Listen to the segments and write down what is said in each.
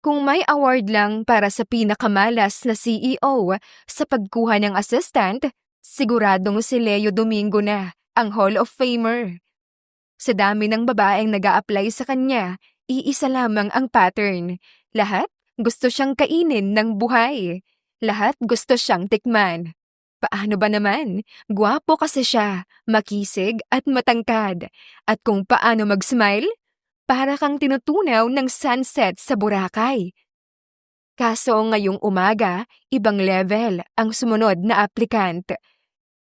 Kung may award lang para sa pinakamalas na CEO sa pagkuha ng assistant, siguradong si Leo Domingo na ang Hall of Famer. Sa dami ng babaeng nag-a-apply sa kanya, iisa lamang ang pattern. Lahat gusto siyang kainin ng buhay. Lahat gusto siyang tikman. Paano ba naman? Gwapo kasi siya, makisig at matangkad. At kung paano mag-smile, para kang tinutunaw ng sunset sa Boracay. Kaso ngayong umaga, ibang level ang sumunod na applicant.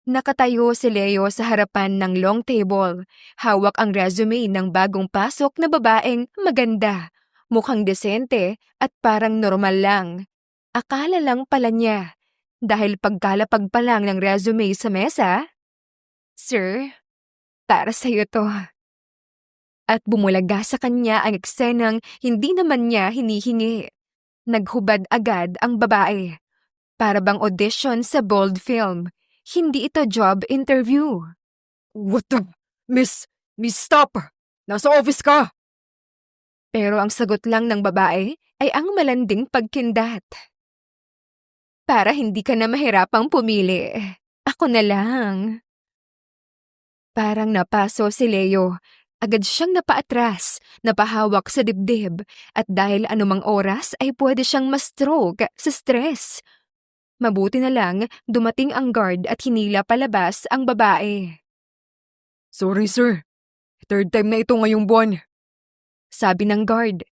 Nakatayo si Leo sa harapan ng long table. Hawak ang resume ng bagong pasok na babaeng maganda. Mukhang desente at parang normal lang. Akala lang pala niya. Dahil pagkalapag pa lang ng resume sa mesa, "Sir, para sa'yo to." At bumulaga sa kanya ang eksenang hindi naman niya hinihingi. Naghubad agad ang babae. Para bang audition sa bold film. Hindi ito job interview. What the? Miss, stop! Nasa office ka! Pero ang sagot lang ng babae ay ang malanding pagkindat. Para hindi ka na mahirapang pumili, ako na lang. Parang napaso si Leo. Agad siyang napaatras, napahawak sa dibdib, at dahil anumang oras ay pwede siyang ma-stroke sa stress. Mabuti na lang dumating ang guard at hinila palabas ang babae. Sorry sir, third time na ito ngayong buwan. Sabi ng guard.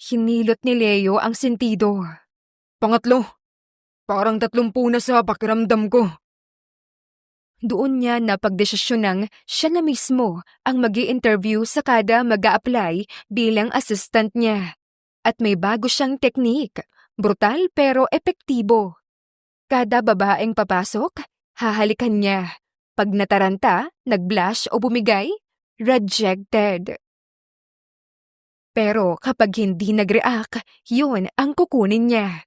Hinilot ni Leo ang sentido. Pangatlo, parang 30 na sa pakiramdam ko. Doon niya napagdesisyonang siya na mismo ang mag-i-interview sa kada mag-a-apply bilang assistant niya. At may bago siyang teknik, brutal pero epektibo. Kada babaeng papasok, hahalikan niya. Pag nataranta, nag-blush o bumigay, rejected. Pero kapag hindi nag-react, yun ang kukunin niya.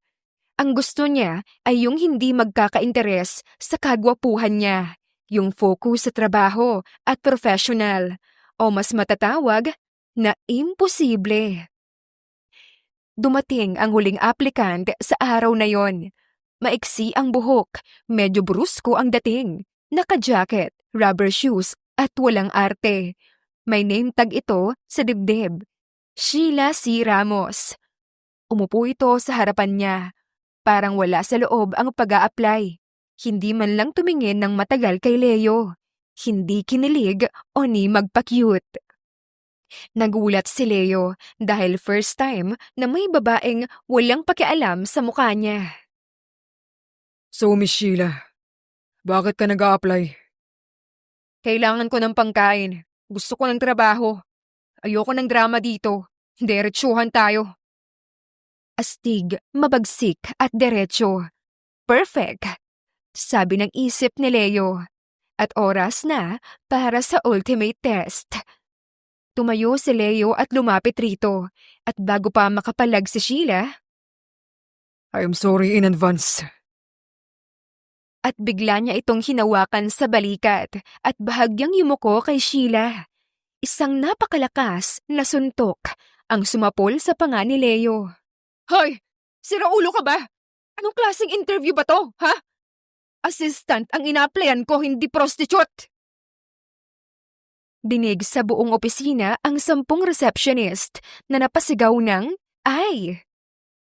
Ang gusto niya ay yung hindi magkaka-interes sa kagwapuhan niya. Yung focus sa trabaho at professional, o mas matatawag na imposible. Dumating ang huling applicant sa araw na yon. Maiksi ang buhok, medyo brusko ang dating, naka-jacket, rubber shoes at walang arte. May name tag ito sa dibdib. Sheila C. Ramos. Umupo ito sa harapan niya. Parang wala sa loob ang pag-a-apply. Hindi man lang tumingin ng matagal kay Leo. Hindi kinilig o ni magpa-cute. Nagulat si Leo dahil first time na may babaeng walang pakialam sa mukha niya. So Miss Sheila, bakit ka nag-a-apply? Kailangan ko ng pangkain. Gusto ko ng trabaho. Ayoko ng drama dito. Diretsuhan tayo. Astig, mabagsik at diretso. Perfect, sabi ng isip ni Leo. At oras na para sa ultimate test. Tumayo si Leo at lumapit rito. At bago pa makapalag si Sheila, I'm sorry in advance. at bigla niya itong hinawakan sa balikat at bahagyang yumuko kay Sheila. Isang napakalakas na suntok ang sumapol sa panga ni Leo. Hoy! Sira ulo ka ba? Anong klaseng interview ba to, ha? Assistant ang ina-applyan ko, hindi prostitute! Dinig sa buong opisina ang 10 receptionist na napasigaw ng ay.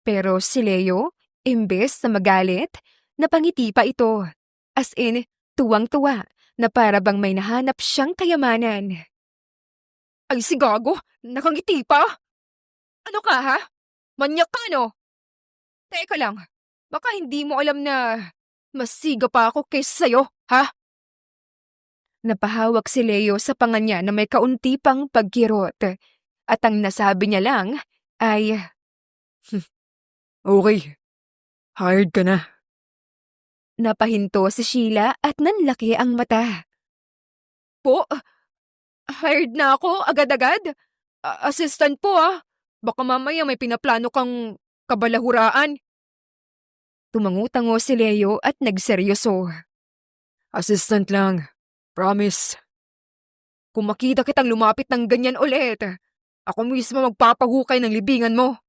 Pero si Leo, imbes na magalit, napangiti pa ito. As in, tuwang-tuwa na para bang may nahanap siyang kayamanan. Ay si Gago, nakangiti pa? Ano ka ha? Manyak ka no? Teka lang, baka hindi mo alam na mas siga pa ako kaysa sa'yo, ha? Napahawak si Leo sa panga niya na may kaunti pang pagkirot. At ang nasabi niya lang ay, Okay, hired ka na. napahinto si Sheila at nanlaki ang mata. Po, hired na ako agad-agad? Assistant po ah. Baka mamaya may pinaplano kang kabalahuraan. Tumango-tango si Leo at nagseryoso. Assistant lang. Promise. Kung makita kitang lumapit ng ganyan ulit, ako mismo magpapahukay ng libingan mo.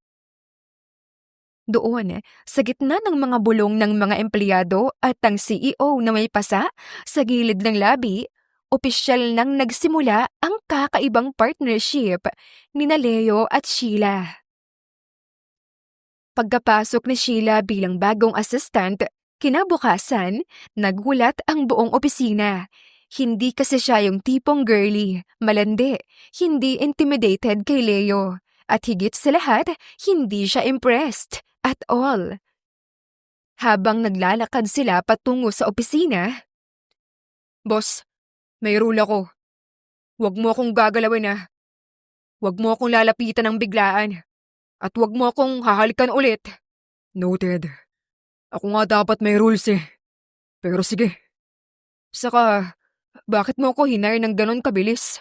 Doon, sa gitna ng mga bulong ng mga empleyado at ang CEO na may pasa sa gilid ng labi, opisyal nang nagsimula ang kakaibang partnership ni Leo at Sheila. Pagkapasok ni Sheila bilang bagong assistant, kinabukasan, nagulat ang buong opisina. Hindi kasi siya yung tipong girly, malandi, hindi intimidated kay Leo. At higit sa lahat, hindi siya impressed at all. Habang naglalakad sila patungo sa opisina, "Boss, may rule ako. Huwag mo akong gagalawin ah. Huwag mo akong lalapitan ng biglaan. At huwag mo akong hahalikan ulit." "Noted. Ako nga dapat may rules eh. Pero sige. Saka, bakit mo ako hinire ng ganon kabilis?"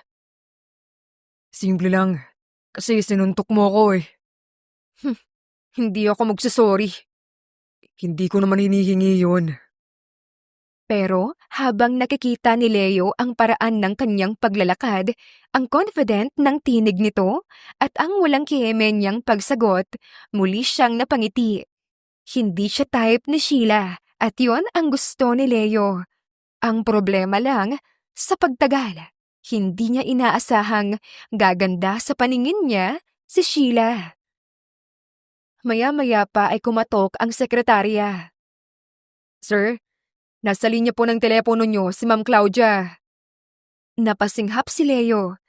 "Simple lang. Kasi sinuntok mo ako eh." Hindi ako magsasorry. Hindi ko naman hinihingi yun." Pero habang nakikita ni Leo ang paraan ng kanyang paglalakad, ang confident ng tinig nito at ang walang kiheme niyang pagsagot, muli siyang napangiti. Hindi siya type ni Sheila at yon ang gusto ni Leo. Ang problema lang, sa pagtagal, hindi niya inaasahang gaganda sa paningin niya si Sheila. Maya-maya pa ay kumatok ang sekretarya. "Sir, nasa linya po ng telepono niyo si Ma'am Claudia." Napasinghap si Leo,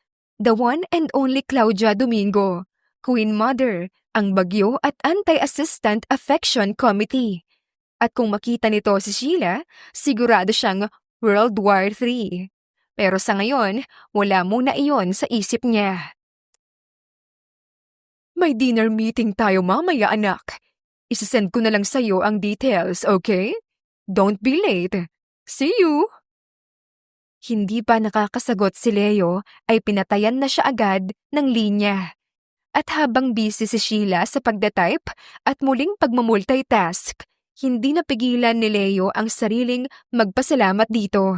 the one and only Claudia Domingo, Queen Mother, ang bagyo at anti-assistant affection committee. At kung makita nito si Sheila, sigurado siyang World War III. Pero sa ngayon, wala muna iyon sa isip niya. "May dinner meeting tayo mamaya, anak. Isasend ko na lang sa'yo ang details, okay? Don't be late. See you!" Hindi pa nakakasagot si Leo ay pinatayan na siya agad ng linya. At habang busy si Sheila sa pagdatype at muling pagmamultitask, hindi napigilan ni Leo ang sariling magpasalamat dito.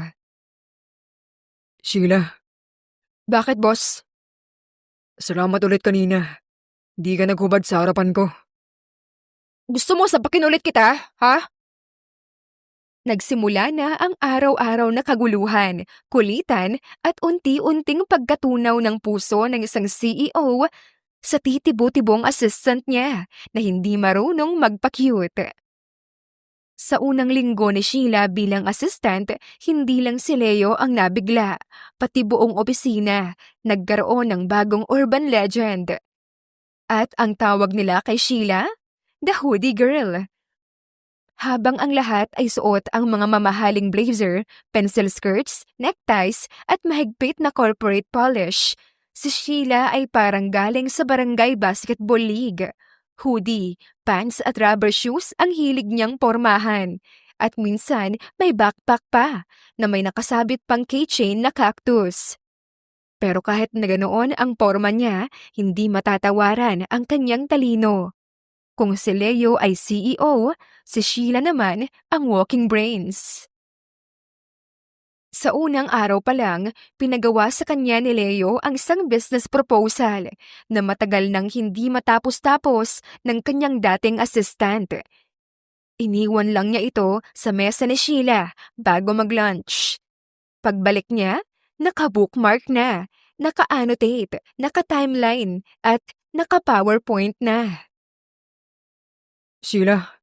"Sheila." "Bakit, boss?" "Salamat ulit kanina. Di ka naghubad sa harapan ko." "Gusto mo sapakin ulit kita, ha?" Nagsimula na ang araw-araw na kaguluhan, kulitan at unti-unting pagkatunaw ng puso ng isang CEO sa titibo-tibong assistant niya na hindi marunong magpa-cute. Sa unang linggo ni Sheila bilang assistant, hindi lang si Leo ang nabigla, pati buong opisina nagkaroon ng bagong urban legend. At ang tawag nila kay Sheila, the Hoodie Girl. Habang ang lahat ay suot ang mga mamahaling blazer, pencil skirts, neckties at mahigpit na corporate polish, si Sheila ay parang galing sa barangay basketball league. Hoodie, pants at rubber shoes ang hilig niyang pormahan. At minsan may backpack pa na may nakasabit pang keychain na cactus. Pero kahit na ganoon ang porma niya, hindi matatawaran ang kanyang talino. Kung si Leo ay CEO, si Sheila naman ang walking brains. Sa unang araw pa lang, pinagawa sa kanya ni Leo ang isang business proposal na matagal nang hindi matapos-tapos ng kanyang dating assistant. Iniwan lang niya ito sa mesa ni Sheila bago mag-lunch. Pagbalik niya, naka-bookmark na, naka-annotate, naka-timeline at naka-PowerPoint na. "Sheila,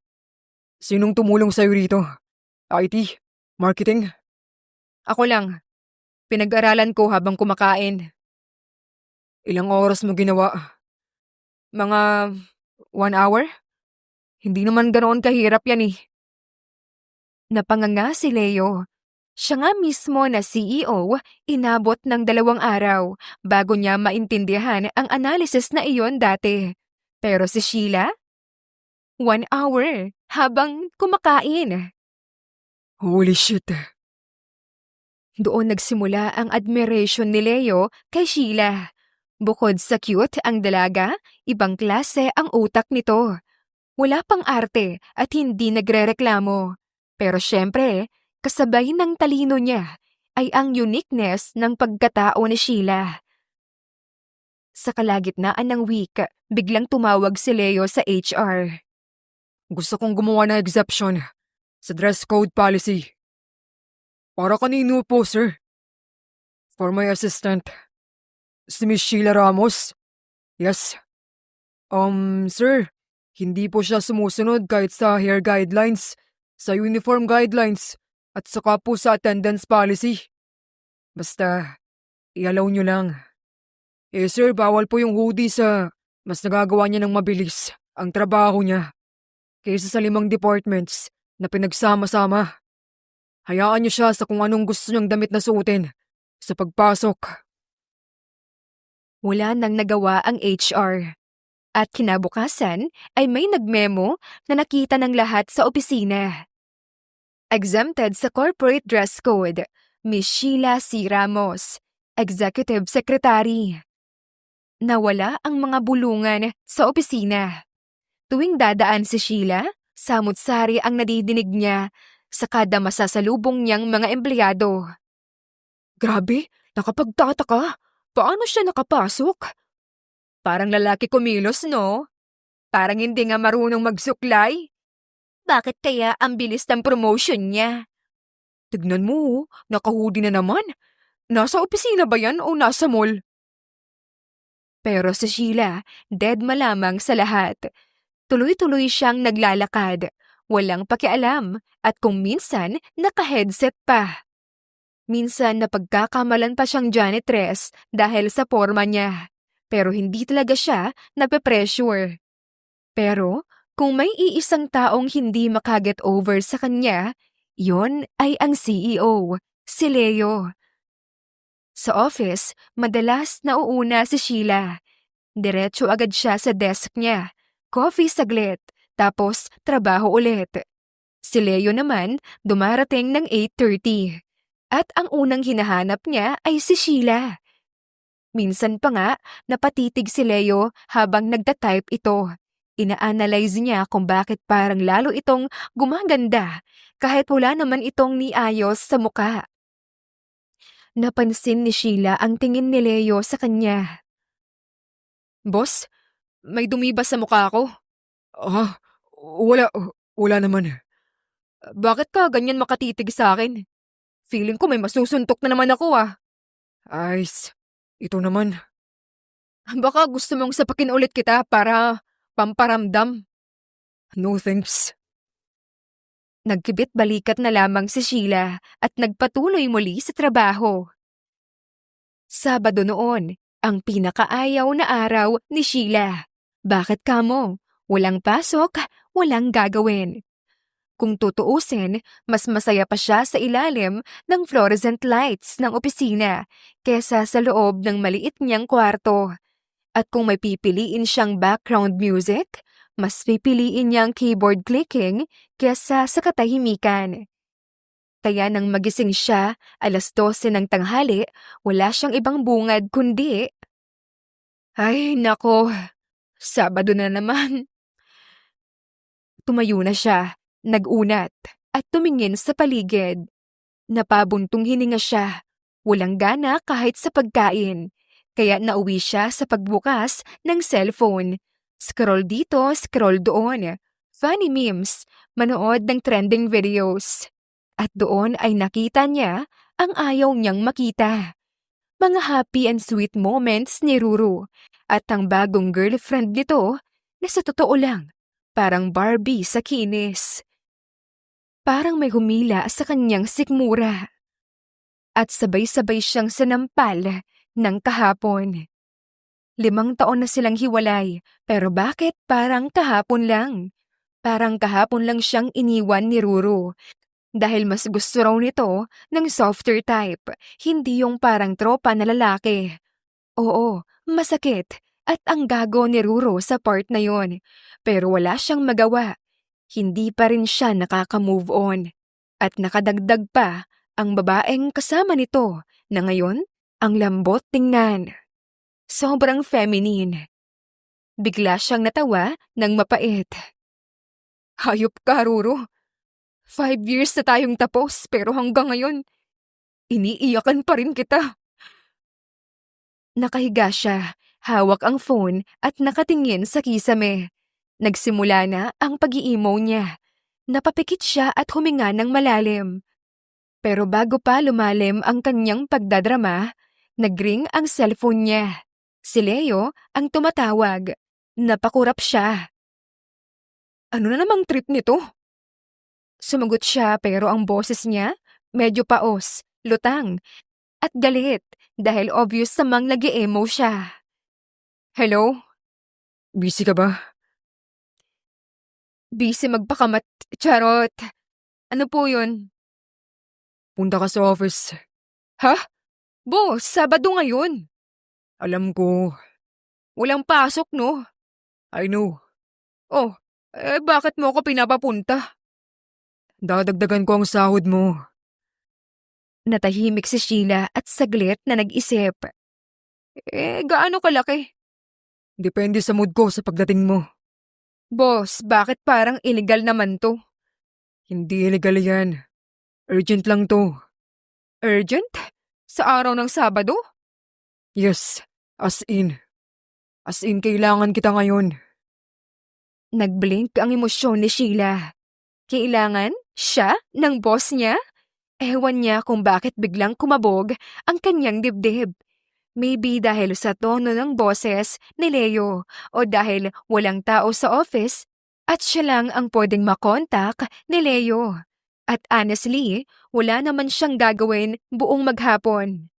sinong tumulong sa'yo rito? IT? Marketing?" "Ako lang. Pinag-aralan ko habang kumakain." "Ilang oras mo ginawa?" "Mga 1 hour. Hindi naman ganoon kahirap yan eh." Napanganga si Leo. Siya nga mismo na CEO, inabot ng 2 araw bago niya maintindihan ang analysis na iyon dati. Pero si Sheila, 1 hour habang kumakain. Holy shit! Doon nagsimula ang admiration ni Leo kay Sheila. Bukod sa cute ang dalaga, ibang klase ang utak nito. Wala pang arte at hindi nagrereklamo. Pero syempre, kasabay ng talino niya ay ang uniqueness ng pagkatao ni Sheila. Sa kalagitnaan ng week, biglang tumawag si Leo sa HR. Gusto kong gumawa ng exception sa dress code policy. Para kanino po, sir? For my assistant, si Miss Sheila Ramos. Yes. Sir, hindi po siya sumusunod kahit sa hair guidelines, sa uniform guidelines, at saka po sa attendance policy. Basta, i-allow nyo lang. Sir, bawal po yung hoodie sa mas nagagawa niya ng mabilis ang trabaho niya kaysa sa 5 departments na pinagsama-sama. Hayaan niyo siya sa kung anong gusto niyang damit na suotin sa pagpasok. Wala nang nagawa ang HR. At kinabukasan ay may nagmemo na nakita ng lahat sa opisina. Exempted sa corporate dress code, Miss Sheila C. Ramos, Executive Secretary. Nawala ang mga bulungan sa opisina. Tuwing dadaan si Sheila, samut-sari ang nadidinig niya sa kada masasalubong niyang mga empleyado. Grabe, nakapagtataka. Paano siya nakapasok? Parang lalaki kumilos, no? Parang hindi nga marunong magsuklay. Bakit kaya ang bilis ng promotion niya? Tignan mo, nakahudi na naman. Nasa opisina ba yan o nasa mall? Pero si Sheila, dead malamang sa lahat. Tuloy-tuloy siyang naglalakad, walang pakialam, at kung minsan, naka-headset pa. Minsan napagkakamalan pa siyang janitress dahil sa forma niya. Pero hindi talaga siya nape-pressure. Pero kung may iisang taong hindi makaget over sa kanya, yon ay ang CEO, si Leo. Sa office, madalas nauuna si Sheila. Diretso agad siya sa desk niya. Coffee saglit, tapos trabaho ulit. Si Leo naman dumarating ng 8:30. At ang unang hinahanap niya ay si Sheila. Minsan pa nga, napatitig si Leo habang nagtatype ito. Ina-analyze niya kung bakit parang lalo itong gumaganda kahit wala naman itong niayos sa muka. Napansin ni Sheila ang tingin ni Leo sa kanya. Boss, may dumi ba sa mukha ko? Ah, wala naman. Bakit ka ganyan makatitig sa akin? Feeling ko may masusuntok na naman ako ah. Ice, ito naman. Baka gusto mong sapakin ulit kita para pamparamdam. No thanks. Nagkibit balikat na lamang si Sheila at nagpatuloy muli sa trabaho. Sabado noon, ang pinakaayaw na araw ni Sheila. Bakit kamo? Walang pasok, walang gagawin. Kung tutuusin, mas masaya pa siya sa ilalim ng fluorescent lights ng opisina kesa sa loob ng maliit niyang kwarto. At kung may pipiliin siyang background music, mas pipiliin niyang keyboard clicking kesa sa katahimikan. Kaya nang magising siya, 12:00 ng tanghali, wala siyang ibang bungad kundi, ay nako, Sabado na naman. Tumayo na siya, nag-unat, at tumingin sa paligid. Napabuntong hininga siya, walang gana kahit sa pagkain. Kaya nauwi siya sa pagbukas ng cellphone. Scroll dito, scroll doon. Funny memes, manood ng trending videos. At doon ay nakita niya ang ayaw niyang makita. Mga happy and sweet moments ni Ruru at ang bagong girlfriend nito na sa totoo lang, parang Barbie sa kinis. Parang may humila sa kanyang sikmura. At sabay-sabay siyang sinampal ng kahapon. 5 taon na silang hiwalay, pero bakit parang kahapon lang? Parang kahapon lang siyang iniwan ni Ruru. Dahil mas gusto raw nito ng softer type, hindi yung parang tropa na lalaki. Oo, masakit at ang gago ni Ruru sa part na yon. Pero wala siyang magawa. Hindi pa rin siya nakaka-move on. At nakadagdag pa ang babaeng kasama nito na ngayon ang lambot tingnan. Sobrang feminine. Bigla siyang natawa ng mapait. Hayop ka, Ruru. 5 years na tayong tapos pero hanggang ngayon, iniiyakan pa rin kita. Nakahiga siya, hawak ang phone at nakatingin sa kisame. Nagsimula na ang pag-i-emo niya. Napapikit siya at huminga ng malalim. Pero bago pa lumalim ang kanyang pagdadrama, nagring ang cellphone niya. Si Leo ang tumatawag. Napakurap siya. Ano na namang trip nito? Sumagot siya pero ang boses niya medyo paos, lutang, at galit dahil obvious samang nag-emo siya. Hello? Busy ka ba? Busy magpakamat, charot. Ano po yun? Punta ka sa office. Ha? Boss, Sabado ngayon. Alam ko. Walang pasok, no? I know. Oh, bakit mo ako pinapapunta? Dadagdagan ko ang sahod mo. Natahimik si Sheila at saglit na nag-isip. Gaano kalaki? Depende sa mood ko sa pagdating mo. Boss, bakit parang illegal naman to? Hindi illegal yan. Urgent lang to. Urgent? Sa araw ng Sabado? Yes, as in. As in, kailangan kita ngayon. Nagblink ang emosyon ni Sheila. Kailangan siya ng boss niya? Ewan niya kung bakit biglang kumabog ang kanyang dibdib. Maybe dahil sa tono ng boses ni Leo o dahil walang tao sa office at siya lang ang pwedeng makontak ni Leo. At honestly, wala naman siyang gagawin buong maghapon.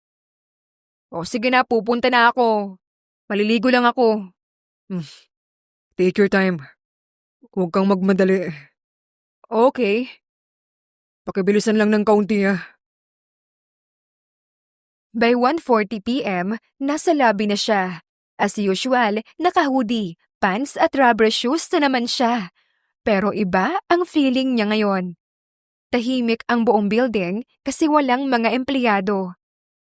O sige na, pupunta na ako. Maliligo lang ako. Take your time. Huwag kang magmadali. Okay. Pakibilisan lang ng kaunti By 1:40 p.m., nasa lobby na siya. As usual, naka-hoodie, pants at rubber shoes na naman siya. Pero iba ang feeling niya ngayon. Tahimik ang buong building kasi walang mga empleyado.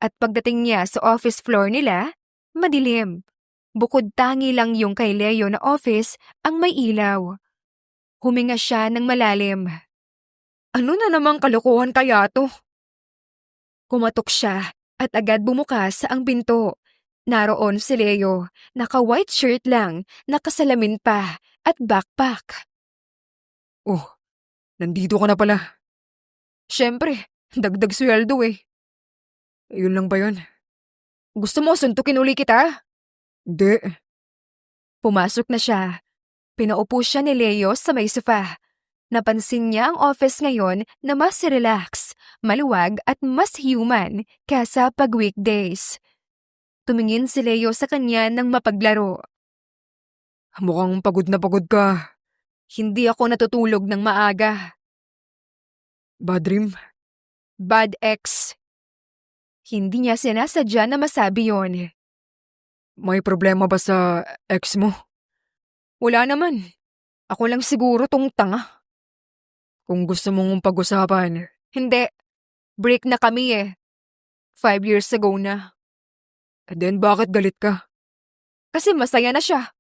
At pagdating niya sa office floor nila, madilim. Bukod tangi lang yung kay Leo na office ang may ilaw. Huminga siya ng malalim. Ano na namang kalokohan kaya to? Kumatok siya at agad bumukas ang pinto. Naroon si Leo, naka-white shirt lang, nakasalamin pa, at backpack. Oh, nandito ka na pala. Siyempre, dagdag sweldo eh. Yun lang ba yun? Gusto mo suntukin uli kita? Hindi. Pumasok na siya. Pinaupo siya ni Leo sa may sofa. Napansin niya ang office ngayon na mas relax, maluwag at mas human kaysa pag weekdays. Tumingin si Leo sa kanya ng mapaglaro. Mukhang pagod na pagod ka. Hindi ako natutulog ng maaga. Bad dream? Bad ex. Hindi niya sinasadya na masabi yon. May problema ba sa ex mo? Wala naman. Ako lang siguro tong tanga. Kung gusto mong pag-usapan. Hindi. Break na kami eh. 5 years ago na. Then bakit galit ka? Kasi masaya na siya.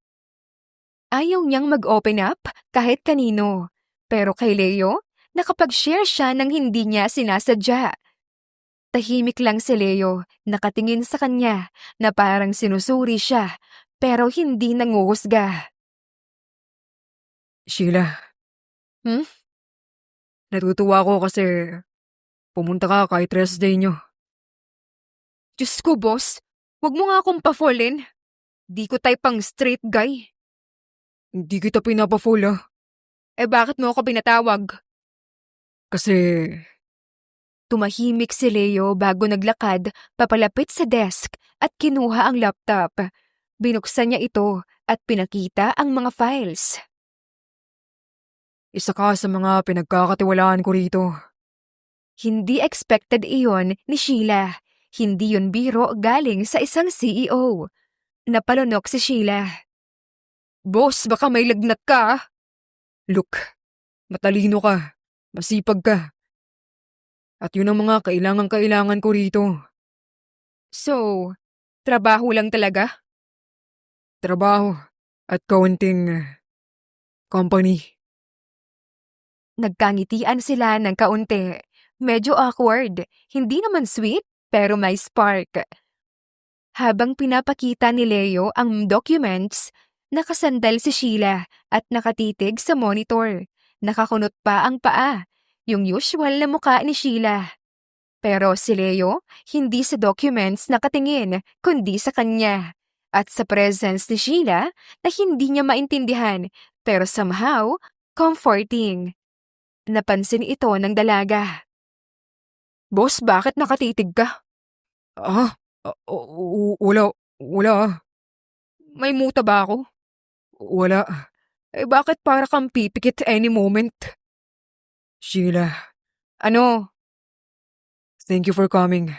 Ayaw niyang mag-open up kahit kanino. Pero kay Leo, nakapag-share siya ng hindi niya sinasadya. Tahimik lang si Leo, nakatingin sa kanya na parang sinusuri siya, pero hindi nanguhusga. Sheila. Natutuwa ko kasi pumunta ka kahit rest day nyo. Diyos ko, boss. Huwag mo nga akong pa-fallin. Di ko type pang straight guy. Hindi kita pinapa-full Bakit mo ako pinatawag? Kasi Tumahimik si Leo bago naglakad papalapit sa desk at kinuha ang laptop. Binuksan niya ito at pinakita ang mga files. isa ka sa mga pinagkakatiwalaan ko rito. Hindi expected iyon ni Sheila. Hindi yun biro galing sa isang CEO. Napalunok si Sheila. Boss, baka may lagnat ka. Look, matalino ka, masipag ka. At yun ang mga kailangan ko rito. So, trabaho lang talaga? Trabaho at kaunting company. Nagkangitian sila ng kaunti. Medyo awkward. Hindi naman sweet, pero may spark. Habang pinapakita ni Leo ang documents, Nakasandal si Sheila at nakatitig sa monitor. Nakakunot pa ang paa, yung usual na mukha ni Sheila. Pero si Leo, hindi sa documents nakatingin, kundi sa kanya. At sa presence ni Sheila na hindi niya maintindihan, pero somehow, comforting. Napansin ito ng dalaga. Boss, bakit nakatitig ka? Wala. May muta ba ako? Wala. Bakit para kang pipikit any moment? Sheila, Ano? thank you for coming.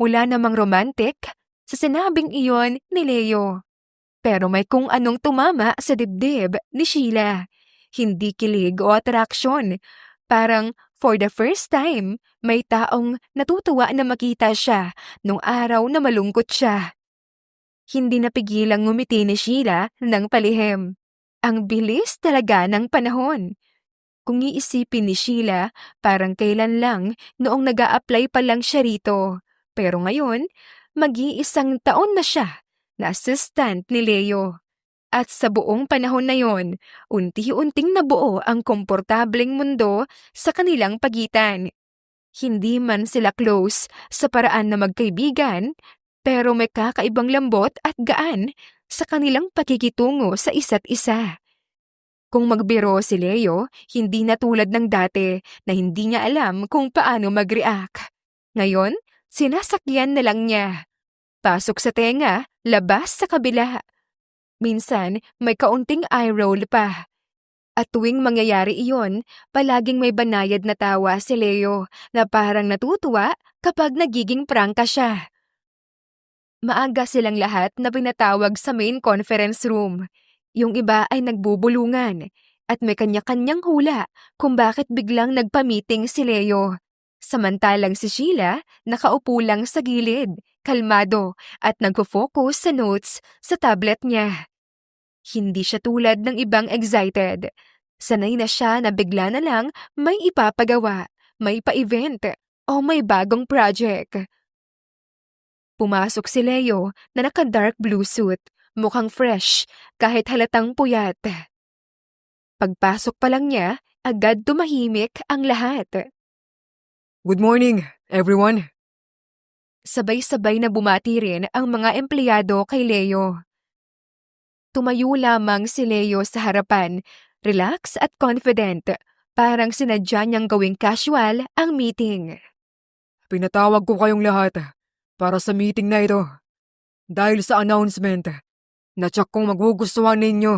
Wala namang romantic sa sinabing iyon ni Leo. Pero may kung anong tumama sa dibdib ni Sheila. Hindi kilig o attraction. Parang for the first time, may taong natutuwa na makita siya nung araw na malungkot siya. Hindi napigilang ngumiti ni Sheila ng palihim. Ang bilis talaga ng panahon. Kung iisipin ni Sheila, parang kailan lang noong nag-a-apply pa lang siya rito. Pero ngayon, mag-iisang taon na siya na assistant ni Leo. At sa buong panahon na yon, unti-unting nabuo ang komportableng mundo sa kanilang pagitan. Hindi man sila close sa paraan na magkaibigan, pero may kakaibang lambot at gaan sa kanilang pakikitungo sa isa't isa. Kung magbiro si Leo, hindi na tulad ng dati na hindi niya alam kung paano mag-react. Ngayon, sinasakyan na lang niya. Pasok sa tenga, labas sa kabila. Minsan, may kaunting eye roll pa. At tuwing mangyayari iyon, palaging may banayad na tawa si Leo na parang natutuwa kapag nagiging prangka siya. Maaga silang lahat na pinatawag sa main conference room. Yung iba ay nagbubulungan at may kanya-kanyang hula kung bakit biglang nagpa-meeting si Leo. Samantalang si Sheila nakaupo lang sa gilid, kalmado at nagfo-focus sa notes sa tablet niya. Hindi siya tulad ng ibang excited. Sanay na siya na bigla na lang may ipapagawa, may pa-event o may bagong project. Pumasok si Leo na naka-dark blue suit, mukhang fresh kahit halatang puyat. Pagpasok pa lang niya, agad tumahimik ang lahat. Good morning, everyone. Sabay-sabay na bumati rin ang mga empleyado kay Leo. Tumayo lamang si Leo sa harapan, relax at confident, parang sinadya niyang gawing casual ang meeting. Pinatawag ko kayong lahat para sa meeting na ito. Dahil sa announcement na tsak kong magugustuhan ninyo.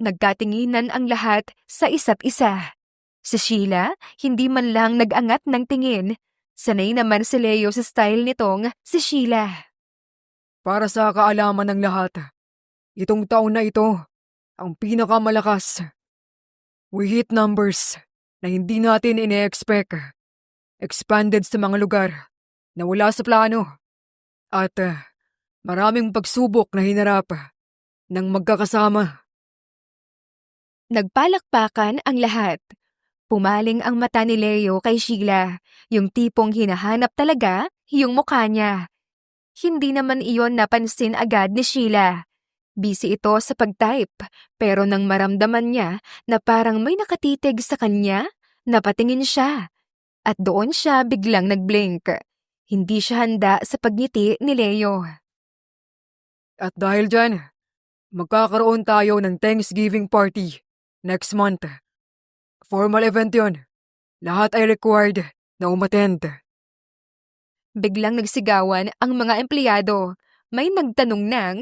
Nagkatinginan ang lahat sa isa't isa. Si Sheila, hindi man lang nag-angat ng tingin. Sanay naman si Leo sa style nitong si Sheila. Para sa kaalaman ng lahat, itong taon na ito, ang pinakamalakas. We hit numbers na hindi natin ine-expect. Expanded sa mga lugar na wala sa plano. At maraming pagsubok na hinarap ng magkakasama. Nagpalakpakan ang lahat. Pumaling ang mata ni Leo kay Sheila, yung tipong hinahanap talaga yung mukha niya. Hindi naman iyon napansin agad ni Sheila. Busy ito sa pag-type, pero nang maramdaman niya na parang may nakatitig sa kanya, napatingin siya. At doon siya biglang nag-blink. Hindi siya handa sa pagngiti ni Leo. At dahil dyan, magkakaroon tayo ng Thanksgiving party next month. Formal event yon. Lahat ay required na umattend. Biglang nagsigawan ang mga empleyado. May nagtanong ng,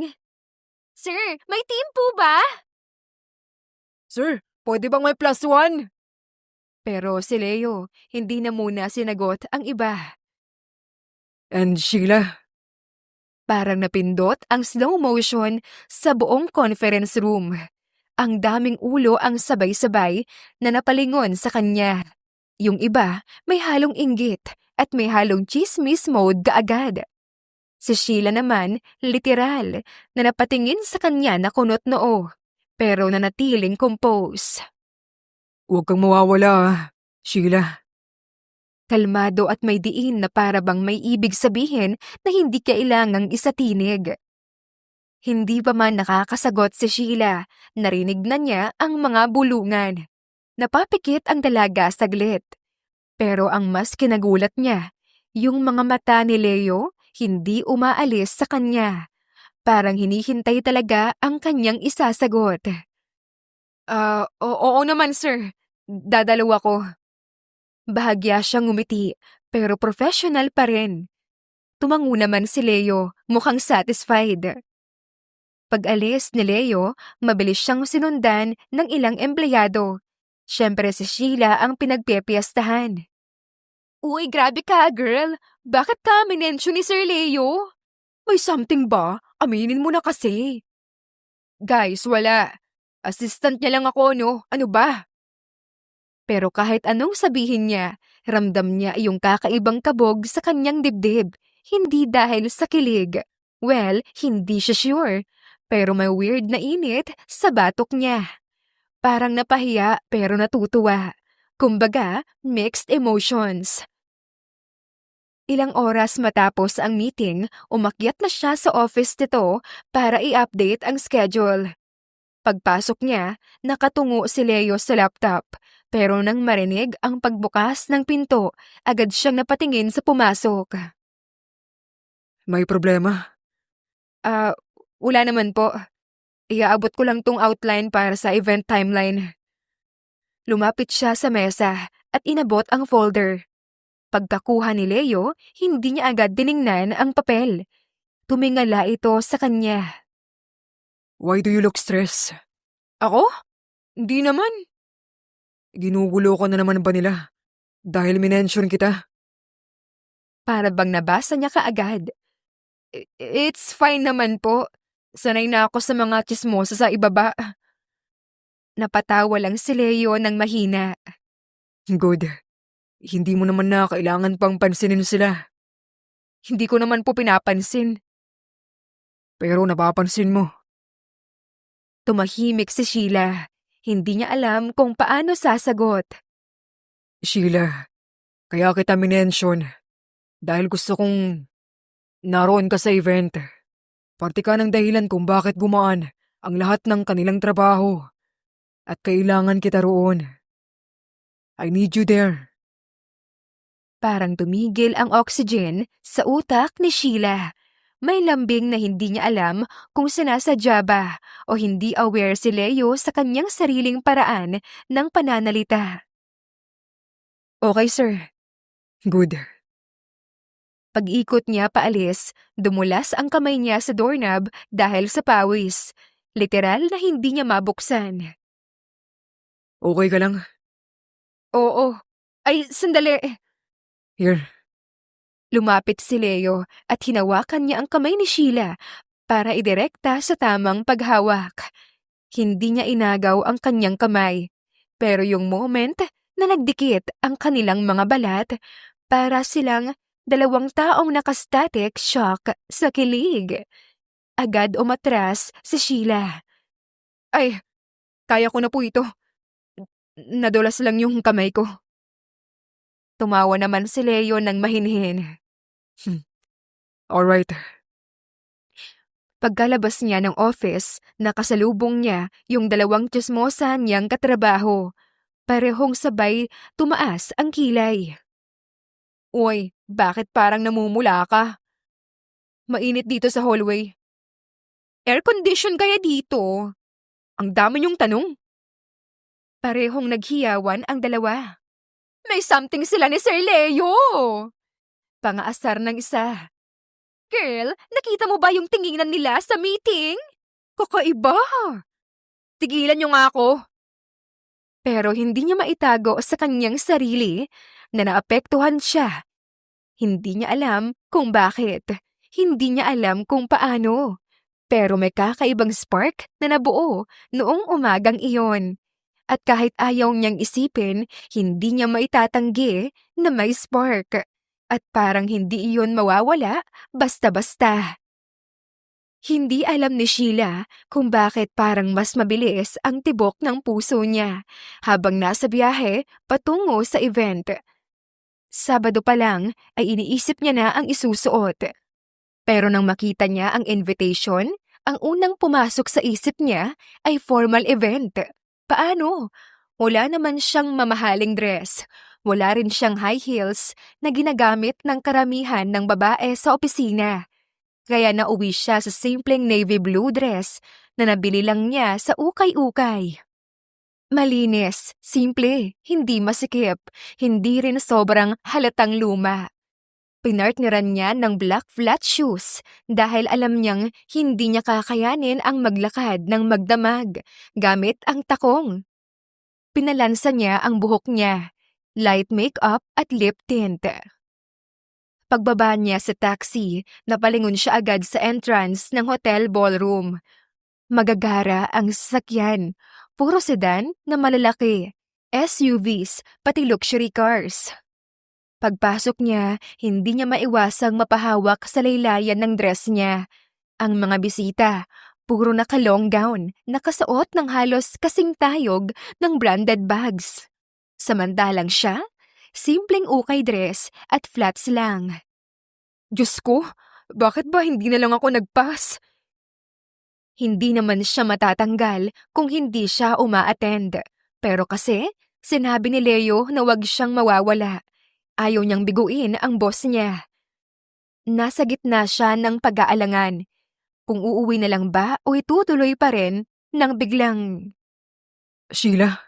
"Sir, may team po ba?" Sir, pwede bang may +1? Pero si Leo, hindi na muna sinagot ang iba. And Sheila? Parang napindot ang slow motion sa buong conference room. Ang daming ulo ang sabay-sabay na napalingon sa kanya. Yung iba may halong inggit at may halong chismis mode kaagad. Si Sheila naman, literal, na napatingin sa kanya na kunot noo, pero nanatiling compose. Huwag kang mawawala, Sheila. Kalmado at may diin na para bang may ibig sabihin na hindi kailangang isatinig. Hindi pa man nakakasagot si Sheila, narinig na niya ang mga bulungan. Napapikit ang dalaga saglit. Pero ang mas kinagulat niya, yung mga mata ni Leo hindi umaalis sa kanya. Parang hinihintay talaga ang kanyang isasagot. Oo naman sir. Dadalaw ako. Bahagya siyang ngumiti, pero professional pa rin. Tumango naman si Leo, mukhang satisfied. Pag-alis ni Leo, mabilis siyang sinundan ng ilang empleyado. Siyempre si Sheila ang pinagpepiyastahan. Uy, grabe ka, girl. Bakit ka minensyon ni Sir Leo? May something ba? Aminin mo na kasi. Guys, wala. Assistant niya lang ako, no? Ano ba? Pero kahit anong sabihin niya, ramdam niya yung kakaibang kabog sa kanyang dibdib. Hindi dahil sa kilig. Well, hindi siya sure. Pero may weird na init sa batok niya. Parang napahiya pero natutuwa. Kumbaga, mixed emotions. Ilang oras matapos ang meeting, umakyat na siya sa office nito para i-update ang schedule. Pagpasok niya, nakatungo si Leo sa laptop. Pero nang marinig ang pagbukas ng pinto, agad siyang napatingin sa pumasok. May problema? Wala naman po. Iaabot ko lang tong outline para sa event timeline. Lumapit siya sa mesa at inabot ang folder. Pagkakuha ni Leo, hindi niya agad tiningnan ang papel. Tumingala ito sa kanya. Why do you look stressed? Ako? Hindi naman. Ginugulo ko na naman ba nila? Dahil minention kita? Para bang nabasa niya kaagad. It's fine naman po. Sanay na ako sa mga tsismosa sa ibaba. Napatawa lang si Leo ng mahina. Good. Hindi mo naman na kailangan pang pansinin sila. Hindi ko naman po pinapansin. Pero napapansin mo. Tumahimik si Sheila. Hindi niya alam kung paano sasagot. Sheila, kaya kita minention. Dahil gusto kong naroon ka sa event. Parte ka ng dahilan kung bakit gumaan ang lahat ng kanilang trabaho. At kailangan kita roon. I need you there. Parang tumigil ang oxygen sa utak ni Sheila. May lambing na hindi niya alam kung sinasadya ba o hindi aware si Leo sa kanyang sariling paraan ng pananalita. Okay, sir. Good. Pag-ikot niya paalis, dumulas ang kamay niya sa doorknob dahil sa pawis. Literal na hindi niya mabuksan. Okay ka lang? Oo. Ay, sandali. Here. Lumapit si Leo at hinawakan niya ang kamay ni Sheila para idirekta sa tamang paghawak. Hindi niya inagaw ang kanyang kamay. Pero yung moment na nagdikit ang kanilang mga balat, para silang dalawang taong nakastatic shock sa kilig. Agad umatras si Sheila. Ay, kaya ko na po ito. Nadulas lang yung kamay ko. Tumawa naman si Leo ng mahinhin. Alright. Pagkalabas niya ng office, nakasalubong niya yung dalawang tsismosa niyang katrabaho. Parehong sabay tumaas ang kilay. Uy, bakit parang namumula ka? Mainit dito sa hallway. Air condition kaya dito? Ang dami niyong tanong. Parehong naghiyawan ang dalawa. May something sila ni Sir Leo! Pangaasar ng isa. Girl, nakita mo ba yung tinginan nila sa meeting? Kakaiba! Tigilan niyo nga ako. Pero hindi niya maitago sa kanyang sarili na naapektuhan siya. Hindi niya alam kung bakit. Hindi niya alam kung paano. Pero may kakaibang spark na nabuo noong umagang iyon. At kahit ayaw niyang isipin, hindi niya maitatanggi na may spark. At parang hindi iyon mawawala basta-basta. Hindi alam ni Sheila kung bakit parang mas mabilis ang tibok ng puso niya habang nasa biyahe patungo sa event. Sabado pa lang ay iniisip niya na ang isusuot. Pero nang makita niya ang invitation, Ang unang pumasok sa isip niya ay formal event. Paano? Wala naman siyang mamahaling dress. Wala rin siyang high heels na ginagamit ng karamihan ng babae sa opisina. Kaya nauwi siya sa simpleng navy blue dress na nabili lang niya sa ukay-ukay. Malinis, simple, hindi masikip, hindi rin sobrang halatang luma. Pinartneran niya ng black flat shoes dahil alam niyang hindi niya kakayanin ang maglakad ng magdamag gamit ang takong. Pinalansa niya ang buhok niya, light makeup at lip tint. Pagbaba niya sa taxi, napalingon siya agad sa entrance ng hotel ballroom. Magagara ang sasakyan, puro sedan na malalaki, SUVs, pati luxury cars. Pagpasok niya, hindi niya maiwasang mapahawak sa laylayan ng dress niya. Ang mga bisita, puro naka-long gown, nakasuot ng halos kasing tayog ng branded bags. Samantalang siya, simpleng ukay dress at flats lang. Diyos ko, bakit ba hindi na lang ako nagpas? Hindi naman siya matatanggal kung hindi siya uma-attend. Pero kasi, sinabi ni Leo na wag siyang mawawala. Ayaw niyang biguin ang boss niya. Nasa gitna siya ng pag-aalangan. Kung uuwi na lang ba o itutuloy pa rin nang biglang... Sheila,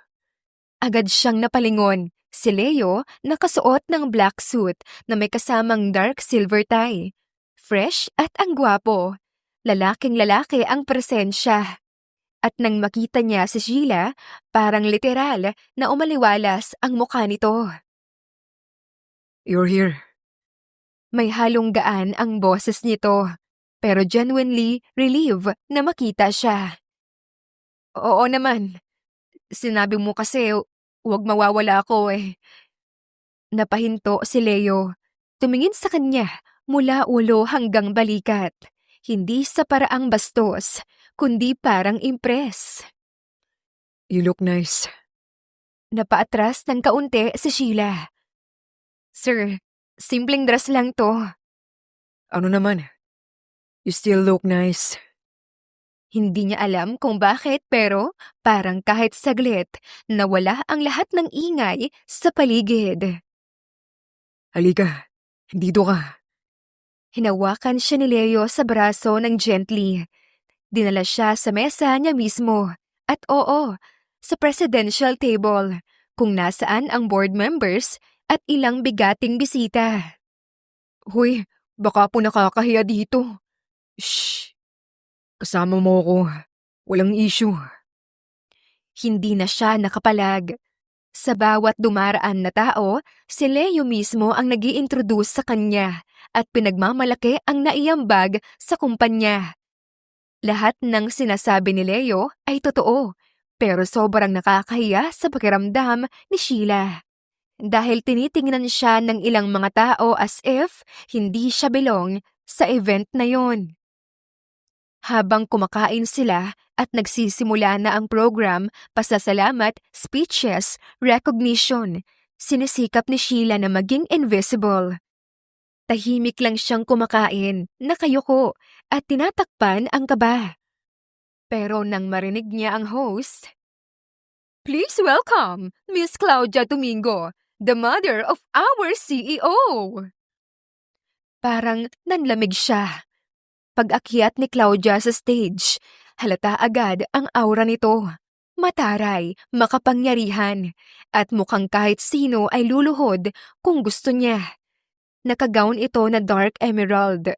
Agad siyang napalingon. Si Leo nakasuot ng black suit na may kasamang dark silver tie. Fresh at ang gwapo. Lalaking lalaki ang presensya. At nang makita niya si Sheila, parang literal na umaliwalas ang mukha nito. you're here. May halong gaan ang boses nito, pero genuinely relieved na makita siya. Oo naman. Sinabi mo kasi huwag mawawala ako eh. Napahinto si Leo. Tumingin sa kanya mula ulo hanggang balikat. Hindi sa paraang bastos, kundi parang impress. You look nice. Napaatras ng kaunti si Sheila. Sir, simpleng dress lang to. Ano naman? You still look nice. Hindi niya alam kung bakit pero parang kahit saglit nawala ang lahat ng ingay sa paligid. Halika, dito ka. Hinawakan siya ni Leo sa braso ng gently. Dinala siya sa mesa niya mismo. At oo, sa presidential table, kung nasaan ang board members at ilang bigating bisita. Hoy, baka po nakakahiya dito. Shh! Kasama mo ako. Walang issue. Hindi na siya nakapalag. Sa bawat dumaraan na tao, si Leo mismo ang nag-i-introduce sa kanya at pinagmamalaki ang naiambag sa kumpanya. Lahat ng sinasabi ni Leo ay totoo, pero sobrang nakakahiya sa pakiramdam ni Sheila. Dahil tinitingnan siya ng ilang mga tao as if hindi siya belong sa event na yon. Habang kumakain sila at nagsisimula na ang program, pasasalamat, speeches, recognition, sinisikap ni Sheila na maging invisible. Tahimik lang siyang kumakain, nakayuko, at tinatakpan ang kaba. Pero nang marinig niya ang host, "Please welcome Miss Claudia Domingo, the mother of our CEO." Parang nanlamig siya. Pag-akyat ni Claudia sa stage, halata agad ang aura nito. Mataray, makapangyarihan, at mukhang kahit sino ay luluhod kung gusto niya. Nakagown ito na dark emerald.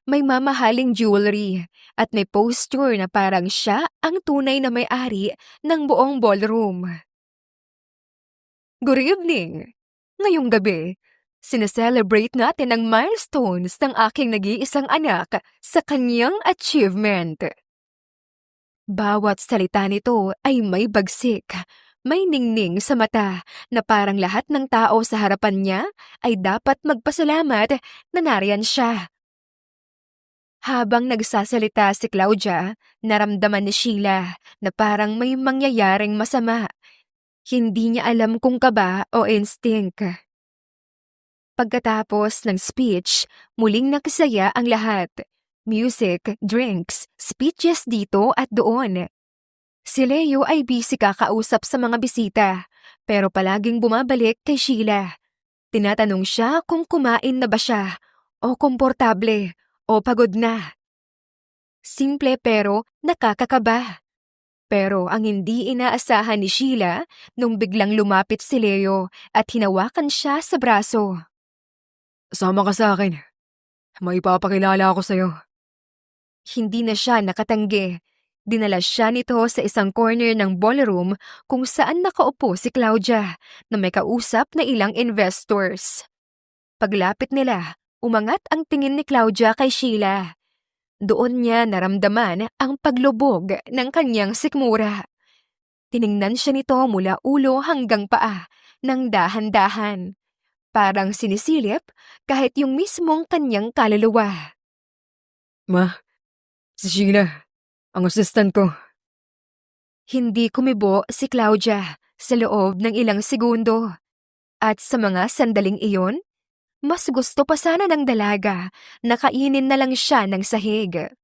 May mamahaling jewelry at may posture na parang siya ang tunay na may-ari ng buong ballroom. Good evening! Ngayong gabi, sineselebrate natin ang milestones ng aking nag-iisang anak sa kanyang achievement. Bawat salita nito ay may bagsik, may ningning sa mata na parang lahat ng tao sa harapan niya ay dapat magpasalamat na nariyan siya. Habang nagsasalita si Claudia, naramdaman ni Sheila na parang may mangyayaring masama. Hindi niya alam kung kaba o instinct. Pagkatapos ng speech, muling nakisaya ang lahat. Music, drinks, speeches dito at doon. Si Leo ay busy kakausap sa mga bisita, pero palaging bumabalik kay Sheila. Tinatanong siya kung kumain na ba siya, o komportable, o pagod na. Simple pero nakakakaba. Pero ang hindi inaasahan ni Sheila nung biglang lumapit si Leo at hinawakan siya sa braso. Sama ka sa akin. May ipapakilala ako sa'yo. Hindi na siya nakatanggi. Dinala siya nito sa isang corner ng ballroom kung saan nakaupo si Claudia na may kausap na ilang investors. Paglapit nila, umangat ang tingin ni Claudia kay Sheila. Doon niya naramdaman ang paglubog ng kanyang sikmura. Tiningnan siya nito mula ulo hanggang paa ng dahan-dahan. Parang sinisilip kahit yung mismong kanyang kaluluwa. Ma, si Sheila, ang assistant ko. Hindi kumibo si Claudia sa loob ng ilang segundo. At sa mga sandaling iyon, mas gusto pa sana ng dalaga na kainin na lang siya ng sahig.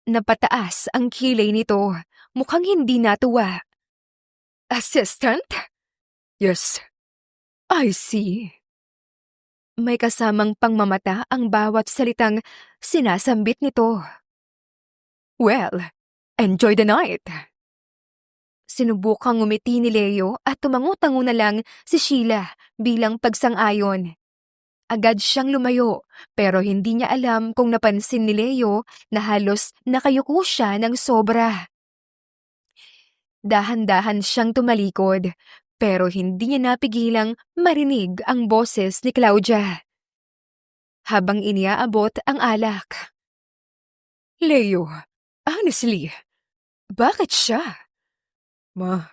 Napataas ang kilay nito, mukhang hindi natuwa. Assistant? Yes. I see. May kasamang pangmamata ang bawat salitang sinasambit nito. Well, enjoy the night. Sinubukang ngumiti ni Leo at tumango-tango na lang si Sheila bilang pagsang-ayon. Agad siyang lumayo pero hindi niya alam kung napansin ni Leo na halos nakayuko siya ng sobra. Dahan-dahan siyang tumalikod pero hindi niya napigilang marinig ang boses ni Claudia. Habang iniaabot ang alak. Leo, honestly, bakit siya? Ma,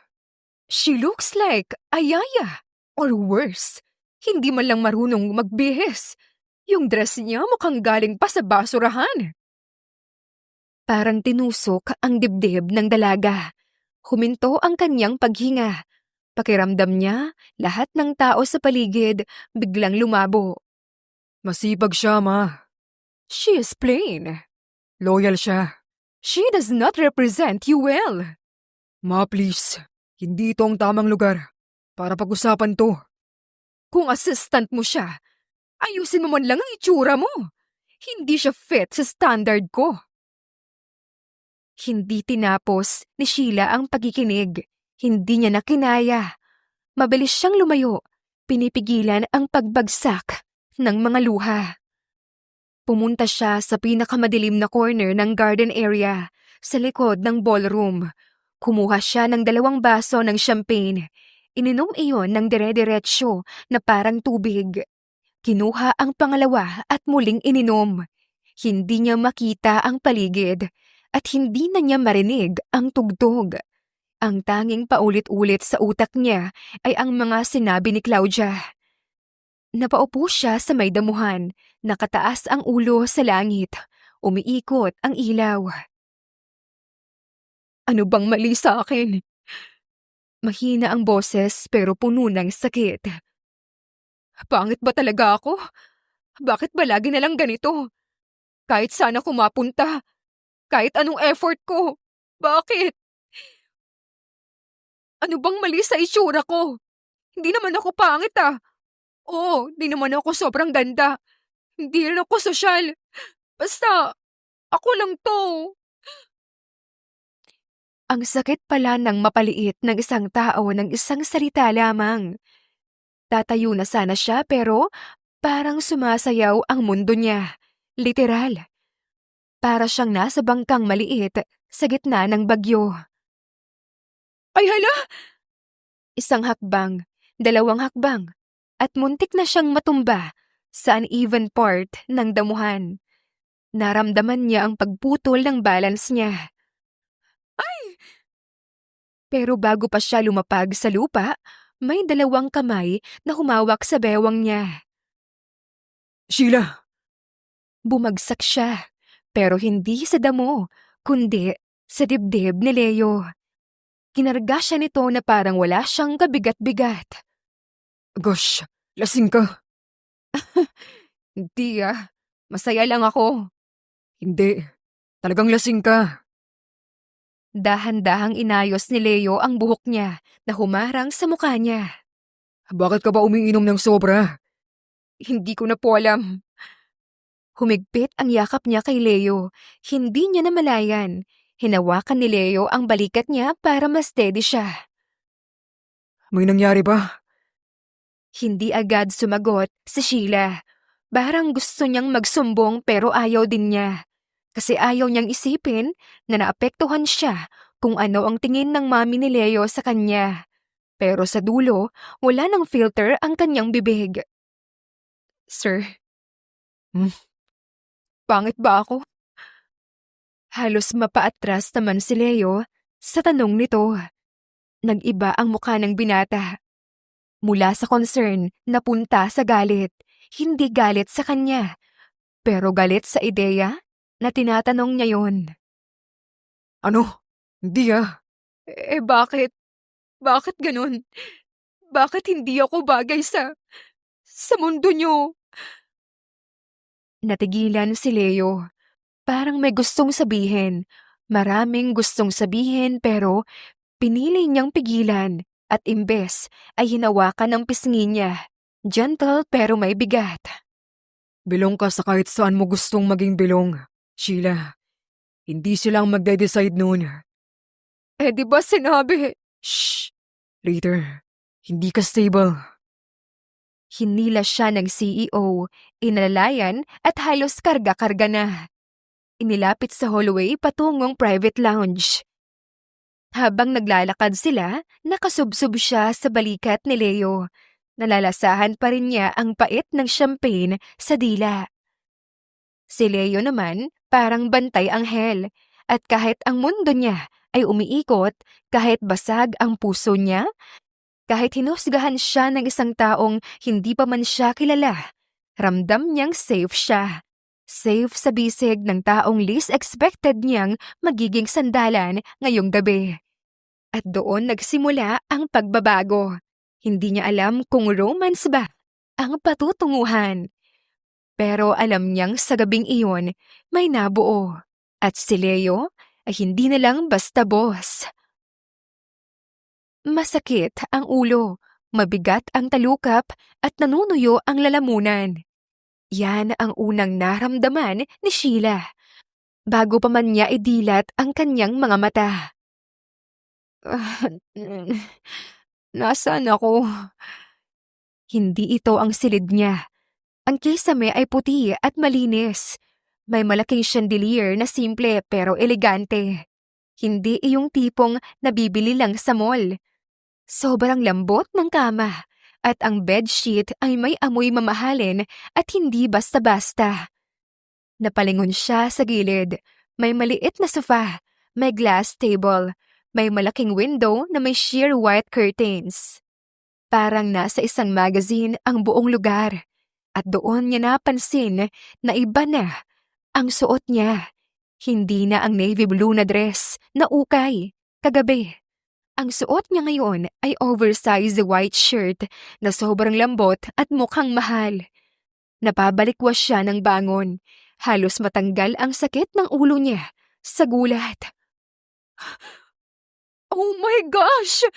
She looks like Ayaya. Or worse, hindi man lang marunong magbihis. Yung dress niya mukhang galing pa sa basurahan. Parang tinusok ang dibdib ng dalaga. Huminto ang kanyang paghinga. Pakiramdam niya, lahat ng tao sa paligid biglang lumabo. masipag siya, ma. She is plain. Loyal siya. She does not represent you well. Ma, please. Hindi ito ang tamang lugar para pag-usapan to. Kung assistant mo siya, ayusin mo man lang ang itsura mo. Hindi siya fit sa standard ko. Hindi tinapos ni Sheila ang pagkikinig. Hindi niya nakinaya. Mabilis siyang lumayo. Pinipigilan ang pagbagsak ng mga luha. Pumunta siya sa pinakamadilim na corner ng garden area sa likod ng ballroom. Kumuha siya ng 2 baso ng champagne. Ininom iyon ng dire-diretsyo na parang tubig. Kinuha ang pangalawa at muling ininom. Hindi niya makita ang paligid at hindi na niya marinig ang tugtog. Ang tanging paulit-ulit sa utak niya ay ang mga sinabi ni Claudia. Napaupo siya sa may damuhan, nakataas ang ulo sa langit, umiikot ang ilaw. Ano bang mali sa akin? Mahina ang boses pero puno ng sakit. Pangit ba talaga ako? Bakit ba lagi na lang ganito? Kahit sana ko mapunta. Kahit anong effort ko. Bakit? Ano bang mali sa itsura ko? Hindi naman ako pangit ah. Oo, di naman ako sobrang ganda. Hindi rin ako sosyal. Basta, ako lang to. Ang sakit pala ng mapaliit ng isang tao ng isang salita lamang. Tatayo na sana siya pero parang sumasayaw ang mundo niya. Literal. Para siyang nasa bangkang maliit sa gitna ng bagyo. Ay hala! Isang hakbang, 2 hakbang, at muntik na siyang matumba sa uneven part ng damuhan. Naramdaman niya ang pagputol ng balance niya. Pero bago pa siya lumapag sa lupa, may 2 kamay na humawak sa bewang niya. Sheila! Bumagsak siya, pero hindi sa damo, kundi sa dibdib ni Leo. Kinarga siya nito na parang wala siyang kabigat-bigat. Gosh, lasing ka. Hindi ah, Masaya lang ako. Hindi. Talagang lasing ka. Dahan-dahang inayos ni Leo ang buhok niya na humarang sa mukha niya. Bakit ka ba umiinom ng sobra? Hindi ko na po alam. Humigpit ang yakap niya kay Leo. Hindi niya namalayan. Hinawakan ni Leo ang balikat niya para mas steady siya. May nangyari ba? Hindi agad sumagot si Sheila. Parang gusto niyang magsumbong pero ayaw din niya. Kasi ayaw niyang isipin na naapektuhan siya kung ano ang tingin ng mami ni Leo sa kanya. Pero sa dulo, wala nang filter ang kanyang bibig. Sir, Hmm? pangit ba ako? Halos mapaatras naman si Leo sa tanong nito. Nag-iba ang mukha ng binata. Mula sa concern, napunta sa galit. Hindi galit sa kanya, pero galit sa ideya na tinatanong niya yon. Ano? Hindi ah. Bakit? Bakit ganun? Bakit hindi ako bagay sa mundo niyo? Natigilan si Leo. Parang may gustong sabihin. Maraming gustong sabihin pero pinili niyang pigilan at imbes ay hinawakan ng pisngi niya. Gentle pero may bigat. Bilong ka sa kahit saan mo gustong maging bilong. Sheila, hindi silang magde-decide noon. Di ba sinabi? Shh! Later, hindi ka stable. Hinila siya ng CEO, inalalayan at halos karga-karga na. Inilapit sa hallway patungong private lounge. Habang naglalakad sila, nakasubsob siya sa balikat ni Leo. Nalalasahan pa rin niya ang pait ng champagne sa dila. Si Leo naman parang bantay anghel at kahit ang mundo niya ay umiikot, kahit basag ang puso niya, kahit hinusgahan siya ng isang taong hindi pa man siya kilala, ramdam niyang safe siya. Safe sa bisig ng taong least expected niyang magiging sandalan ngayong gabi. At doon nagsimula ang pagbabago. Hindi niya alam kung romance ba ang patutunguhan. Pero alam niyang sa gabing iyon may nabuo. At si Leo ay hindi na lang basta boss. Masakit ang ulo, mabigat ang talukap at nanunuyo ang lalamunan. Yan ang unang naramdaman ni Sheila. Bago pa man niya idilat ang kanyang mga mata. Nasaan ako? Hindi ito ang silid niya. Ang kisame ay puti at malinis. May malaking chandelier na simple pero elegante. Hindi iyong tipong nabibili lang sa mall. Sobrang lambot ng kama at ang bedsheet ay may amoy mamahalin at hindi basta-basta. Napalingon siya sa gilid. May maliit na sofa, may glass table, may malaking window na may sheer white curtains. Parang nasa isang magazine ang buong lugar. At doon niya napansin na iba na ang suot niya. Hindi na ang navy blue na dress na ukay kagabi. Ang suot niya ngayon ay oversized white shirt na sobrang lambot at mukhang mahal. Napabalikwas siya ng bangon. Halos matanggal ang sakit ng ulo niya sa gulat. Oh my gosh!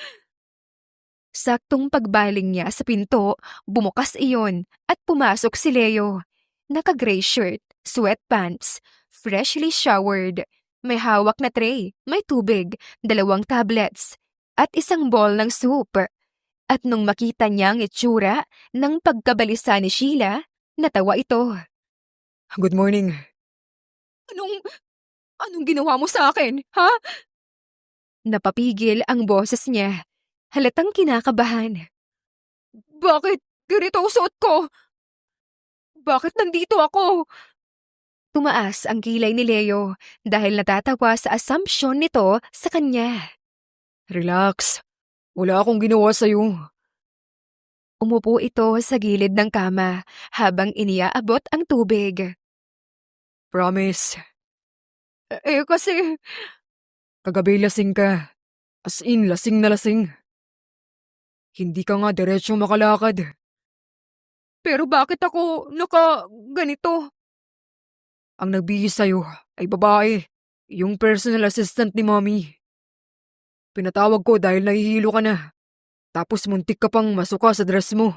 Saktong pagbaling niya sa pinto, bumukas iyon at pumasok si Leo. Naka-gray shirt, sweatpants, freshly showered. May hawak na tray, may tubig, 2 tablets, at isang bowl ng soup. At nung makita niya ang itsura ng pagkabalisa ni Sheila, natawa ito. Good morning. Anong ginawa mo sa akin, ha? Napapigil ang boses niya. Halatang kinakabahan. Bakit ganito ang suot ko? Bakit nandito ako? Tumaas ang kilay ni Leo dahil natatawa sa assumption nito sa kanya. Relax. Wala akong ginawa sa'yo. Umupo ito sa gilid ng kama habang iniaabot ang tubig. Promise. Kasi... Kagabi lasing ka. As in, lasing na lasing. Hindi ka nga diretsyo makalakad. Pero bakit ako ganito? Ang nagbihis sa'yo ay babae, yung personal assistant ni Mommy. Pinatawag ko dahil nahihilo ka na. Tapos muntik ka pang masuka sa dress mo.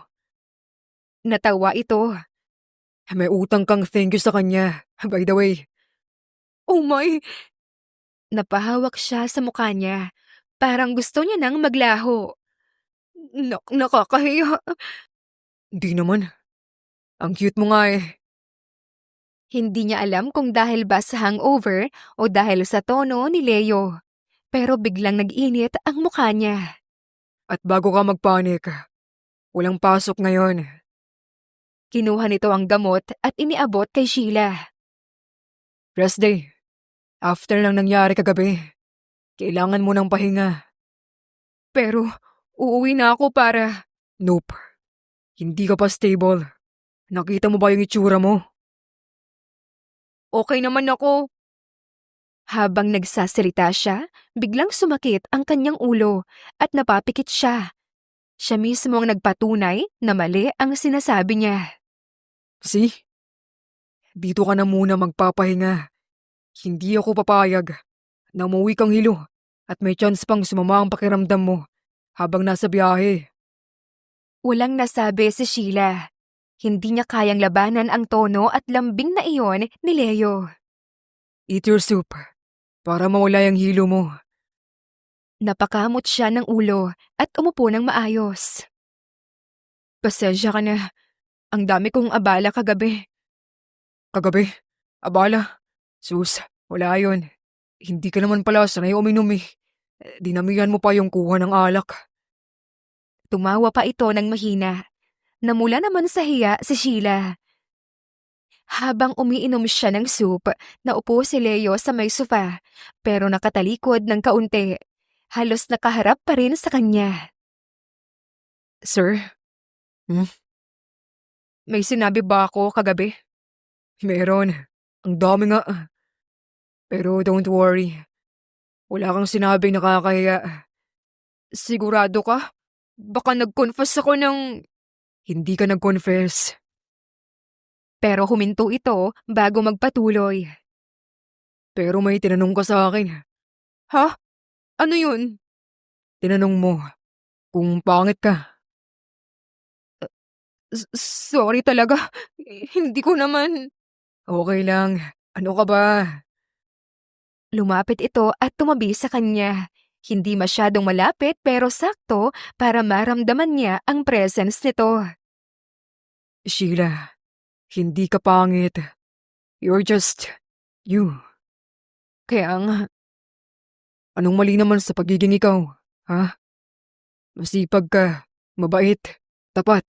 Natawa ito. May utang kang thank you sa kanya, by the way. Oh my! Napahawak siya sa mukha niya. Parang gusto niya nang maglaho. Nakakahiya. Di naman. Ang cute mo nga eh. Hindi niya alam kung dahil ba sa hangover o dahil sa tono ni Leo. Pero biglang nag-init ang mukha niya. At bago ka magpanik, walang pasok ngayon. Kinuha nito ang gamot at iniabot kay Sheila. Rest day. After lang nangyari kagabi, kailangan mo ng pahinga. Pero uuwi na ako para... Nope. Hindi ka pa stable. Nakita mo ba yung itsura mo? Okay naman ako. Habang nagsasalita siya, biglang sumakit ang kanyang ulo at napapikit siya. Siya mismo ang nagpatunay na mali ang sinasabi niya. See? Dito ka na muna magpapahinga. Hindi ako papayag na umuwi kang hilo at may chance pang sumama ang pakiramdam mo habang nasa biyahe. Walang nasabi si Sheila. Hindi niya kayang labanan ang tono at lambing na iyon ni Leo. Eat your soup para mawala yung hilo mo. Napakamot siya ng ulo at umupo ng maayos. Pasensya ka na. Ang dami kong abala kagabi. Kagabi? Abala? Sus, wala yun. Hindi ka naman pala sanay uminom eh. Dinamihan mo pa yung kuha ng alak. Tumawa pa ito ng mahina. Namula naman sa hiya si Sheila. Habang umiinom siya ng soup, naupo si Leo sa may sofa, pero nakatalikod ng kaunti. Halos nakaharap pa rin sa kanya. Sir? May sinabi ba ako kagabi? Meron. Ang dami nga. Pero don't worry. Wala kang sinabing nakakahiya. Sigurado ka? Baka nag-confess ako ng... Hindi ka nag-confess. Pero huminto ito bago magpatuloy. Pero may tinanong ka sa akin. Ha? Ano yun? Tinanong mo kung pangit ka. Sorry talaga. Hindi ko naman... Okay lang. Ano ka ba? Lumapit ito at tumabi sa kanya. Hindi masyadong malapit pero sakto para maramdaman niya ang presence nito. Sheila, hindi ka pangit. You're just you. Kaya nga, Anong mali naman sa pagiging ikaw, ha? Masipag ka, mabait, tapat,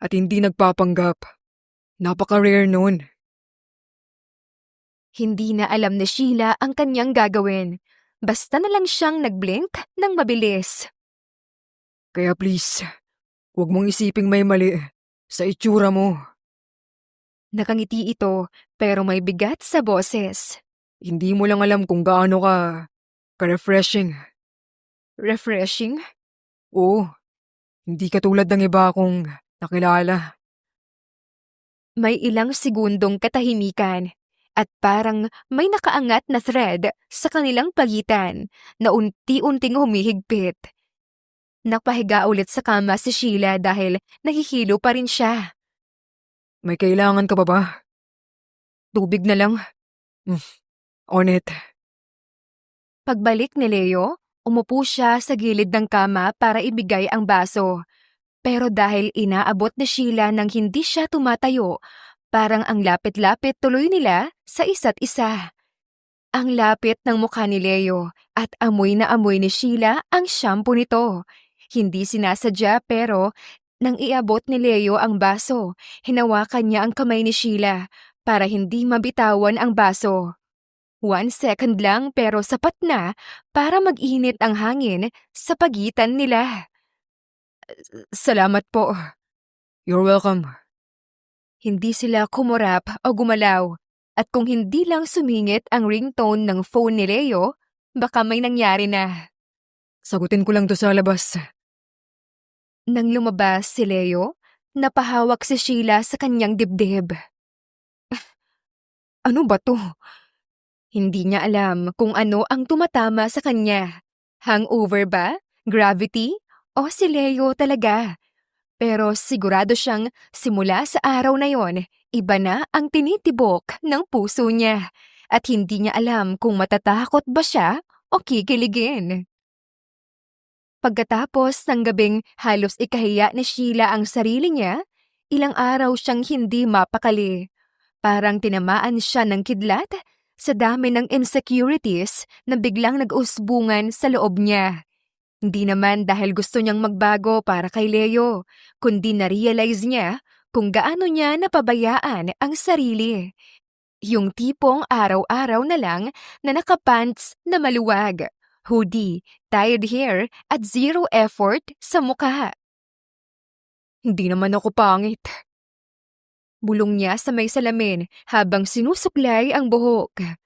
at hindi nagpapanggap. Napaka-rare nun. hindi na alam ni Sheila ang kanyang gagawin. Basta na lang siyang nag-blink ng mabilis. Kaya please, huwag mong isiping may mali sa itsura mo. Nakangiti ito pero may bigat sa boses. Hindi mo lang alam kung gaano ka-refreshing. Refreshing? Oo, hindi katulad ng iba akong nakilala. May ilang segundong katahimikan at parang may nakaangat na thread sa kanilang pagitan na unti-unting humihigpit. Napahiga ulit sa kama si Sheila dahil nahihilo pa rin siya. May kailangan ka pa ba? Tubig na lang. On it. Pagbalik ni Leo, umupo siya sa gilid ng kama para ibigay ang baso. Pero dahil inaabot ni Sheila nang hindi siya tumatayo, parang ang lapit-lapit tuloy nila sa isa't isa. Ang lapit ng mukha ni Leo at amoy na amoy ni Sheila ang shampoo nito. Hindi sinasadya pero nang iabot ni Leo ang baso, hinawakan niya ang kamay ni Sheila para hindi mabitawan ang baso. 1 second lang pero sapat na para mag-init ang hangin sa pagitan nila. Salamat po. You're welcome. Hindi sila kumurap o gumalaw at kung hindi lang sumingit ang ringtone ng phone ni Leo, baka may nangyari na. Sagutin ko lang to sa labas. Nang lumabas si Leo, napahawak si Sheila sa kanyang dibdib. Ano ba 'to? Hindi niya alam kung ano ang tumatama sa kanya. Hangover ba? Gravity? O si Leo talaga? Pero sigurado siyang simula sa araw na yon, iba na ang tinitibok ng puso niya at hindi niya alam kung matatakot ba siya o kikiligin. Pagkatapos ng gabing halos ikahiya ni Sheila ang sarili niya, ilang araw siyang hindi mapakali. Parang tinamaan siya ng kidlat sa dami ng insecurities na biglang nag-usbungan sa loob niya. Hindi naman dahil gusto niyang magbago para kay Leo, kundi na-realize niya kung gaano niya napabayaan ang sarili. Yung tipong araw-araw na lang na nakapants na maluwag, hoodie, tied hair at zero effort sa mukha. Hindi naman ako pangit. Bulong niya sa may salamin habang sinusuklay ang buhok.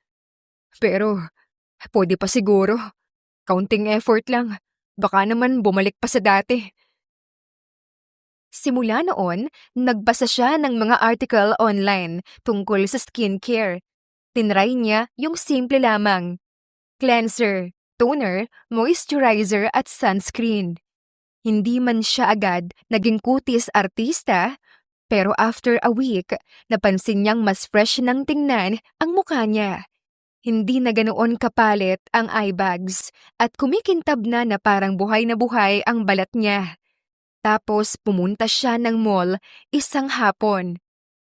Pero, pwede pa siguro. Kaunting effort lang. Baka naman bumalik pa sa dati. Simula noon, nagbasa siya ng mga article online tungkol sa skincare. Tinry niya yung simple lamang. Cleanser, toner, moisturizer at sunscreen. Hindi man siya agad naging kutis artista, pero after a week, napansin niyang mas fresh nang tingnan ang mukha niya. Hindi na ganoon kapalit ang eye bags at kumikintab na parang buhay na buhay ang balat niya. Tapos pumunta siya ng mall isang hapon.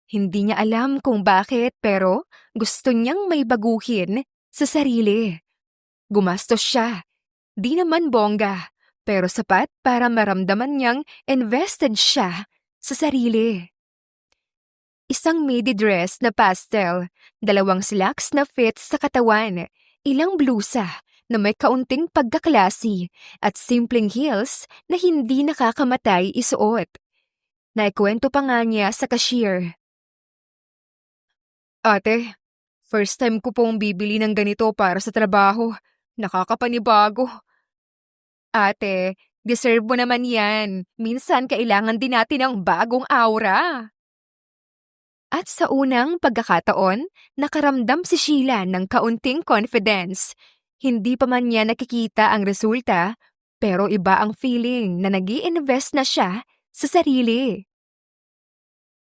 Hindi niya alam kung bakit pero gusto niyang may baguhin sa sarili. Gumastos siya. Di naman bongga, pero sapat para maramdaman niyang invested siya sa sarili. Isang midi dress na pastel, 2 slacks na fit sa katawan, ilang blusa na may kaunting pagkaklase at simpleng heels na hindi nakakamatay isuot. Naikwento pa nga niya sa cashier. Ate, first time ko pong bibili ng ganito para sa trabaho. Nakakapanibago. Ate, deserve mo naman yan. Minsan kailangan din natin ng bagong aura. At sa unang pagkakataon, nakaramdam si Sheila ng kaunting confidence. Hindi pa man niya nakikita ang resulta, pero iba ang feeling na nag-i-invest na siya sa sarili.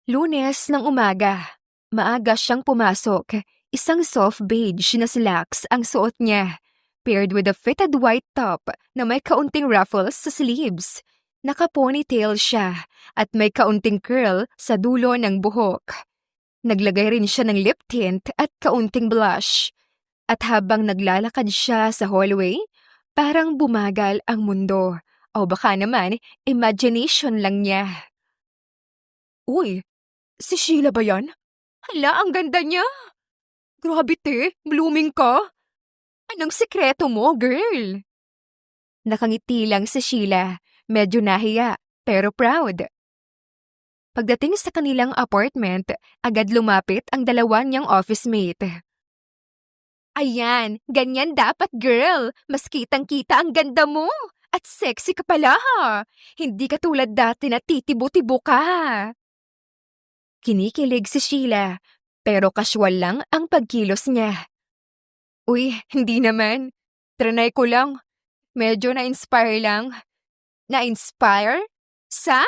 Lunes ng umaga, maaga siyang pumasok. Isang soft beige na slacks ang suot niya, paired with a fitted white top na may kaunting ruffles sa sleeves. Naka-ponytail siya at may kaunting curl sa dulo ng buhok. Naglagay rin siya ng lip tint at kaunting blush. At habang naglalakad siya sa hallway, parang bumagal ang mundo. O baka naman, imagination lang niya. Uy, si Sheila ba yan? Hala, ang ganda niya! Grabe te, blooming ka! Anong sikreto mo, girl? Nakangiti lang si Sheila, medyo nahiya, pero proud. Pagdating sa kanilang apartment, agad lumapit ang dalawa niyang office mate. Ayan, ganyan dapat girl. Mas kitang-kita ang ganda mo. At sexy ka pala ha. Hindi ka tulad dati na titibo-tibo ka. Kinikilig si Sheila, pero casual lang ang pagkilos niya. Uy, hindi naman. Trinay ko lang. Medyo na-inspire lang. Na-inspire? Sa?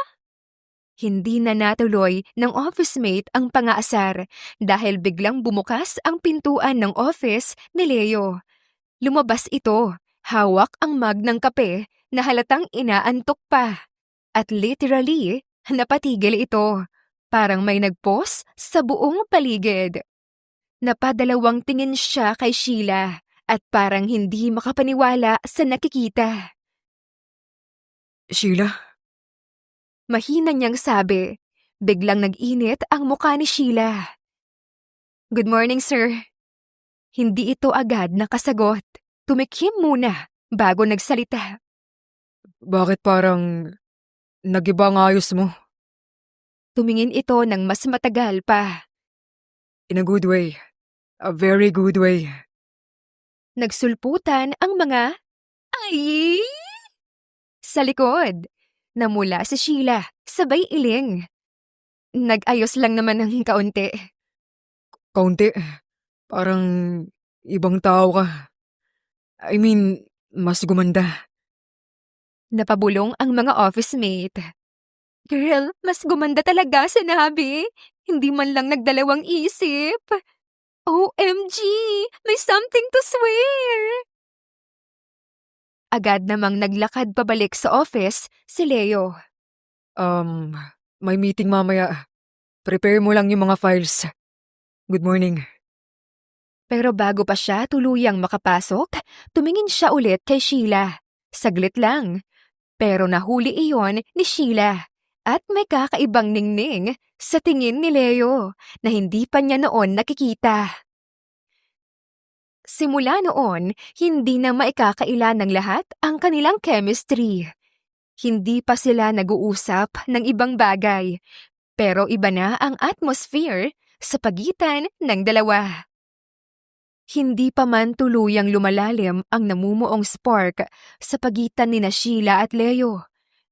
Hindi na natuloy ng office mate ang pangaasar dahil biglang bumukas ang pintuan ng office ni Leo. Lumabas ito, hawak ang mug ng kape na halatang inaantok pa. At literally, napatigil ito. Parang may nagpos sa buong paligid. Napadalawang tingin siya kay Sheila at parang hindi makapaniwala sa nakikita. Sheila? Mahina niyang sabi. Biglang nag-init ang mukha ni Sheila. Good morning, sir. Hindi ito agad nakasagot. Tumikim muna bago nagsalita. Bakit parang nag-iba ang ayos mo? Tumingin ito ng mas matagal pa. In a good way. A very good way. Nagsulputan ang mga ay sa likod. Namula si Sheila, sabay iling. Nag-ayos lang naman ng kaunti. Kaunti. Parang ibang tao ka. I mean, mas gumanda. Napabulong ang mga office mate. Girl, mas gumanda talaga sinabi. Hindi man lang nagdalawang isip. OMG! May something to swear! Agad namang naglakad pabalik sa office si Leo. Um, may meeting mamaya. Prepare mo lang yung mga files. Good morning. Pero bago pa siya tuluyang makapasok, tumingin siya ulit kay Sheila. Saglit lang. Pero nahuli iyon ni Sheila. At may kakaibang ningning sa tingin ni Leo na hindi pa niya noon nakikita. Simula noon, hindi na maikakaila ng lahat ang kanilang chemistry. Hindi pa sila nag-uusap ng ibang bagay, pero iba na ang atmosphere sa pagitan ng dalawa. Hindi pa man tuluyang lumalalim ang namumuong spark sa pagitan ni Sheila at Leo.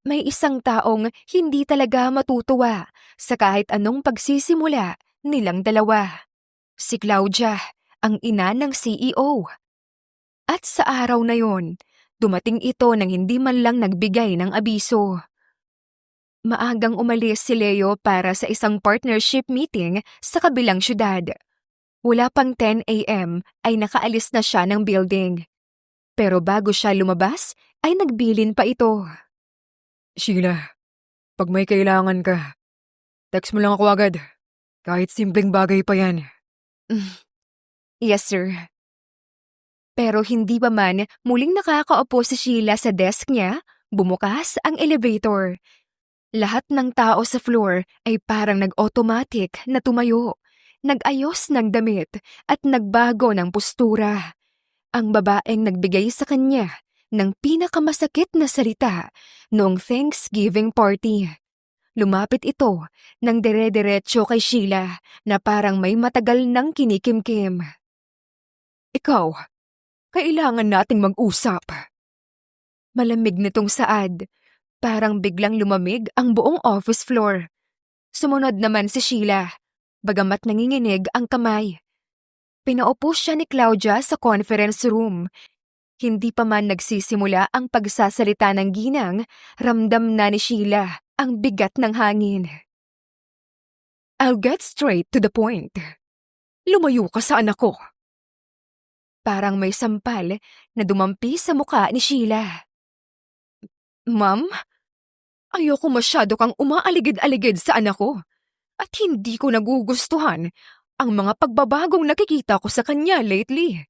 May isang taong hindi talaga matutuwa sa kahit anong pagsisimula nilang dalawa. Si Claudia, ang ina ng CEO. At sa araw na yon, dumating ito nang hindi man lang nagbigay ng abiso. Maagang umalis si Leo para sa isang partnership meeting sa kabilang syudad. Wala pang 10 a.m. ay nakaalis na siya ng building. Pero bago siya lumabas, ay nagbilin pa ito. Sheila, pag may kailangan ka, text mo lang ako agad. Kahit simpleng bagay pa yan. Yes, sir. Pero hindi pa man muling nakakaupo si Sheila sa desk niya, bumukas ang elevator. Lahat ng tao sa floor ay parang nag-automatic na tumayo, nag-ayos ng damit at nagbago ng postura. Ang babaeng nagbigay sa kanya ng pinakamasakit na salita noong Thanksgiving party. Lumapit ito ng dire-diretso kay Sheila na parang may matagal nang kinikimkim. Ikaw, kailangan nating mag-usap. Malamig nitong saad. Parang biglang lumamig ang buong office floor. Sumunod naman si Sheila, bagamat nanginginig ang kamay. Pinaupo siya ni Claudia sa conference room. Hindi pa man nagsisimula ang pagsasalita ng ginang, ramdam na ni Sheila ang bigat ng hangin. I'll get straight to the point. Lumayo ka sa anak ko. Parang may sampal na dumampi sa muka ni Sheila. Ma'am? Ayoko masyado kang umaaligid-aligid sa anak ko at hindi ko nagugustuhan ang mga pagbabagong nakikita ko sa kanya lately.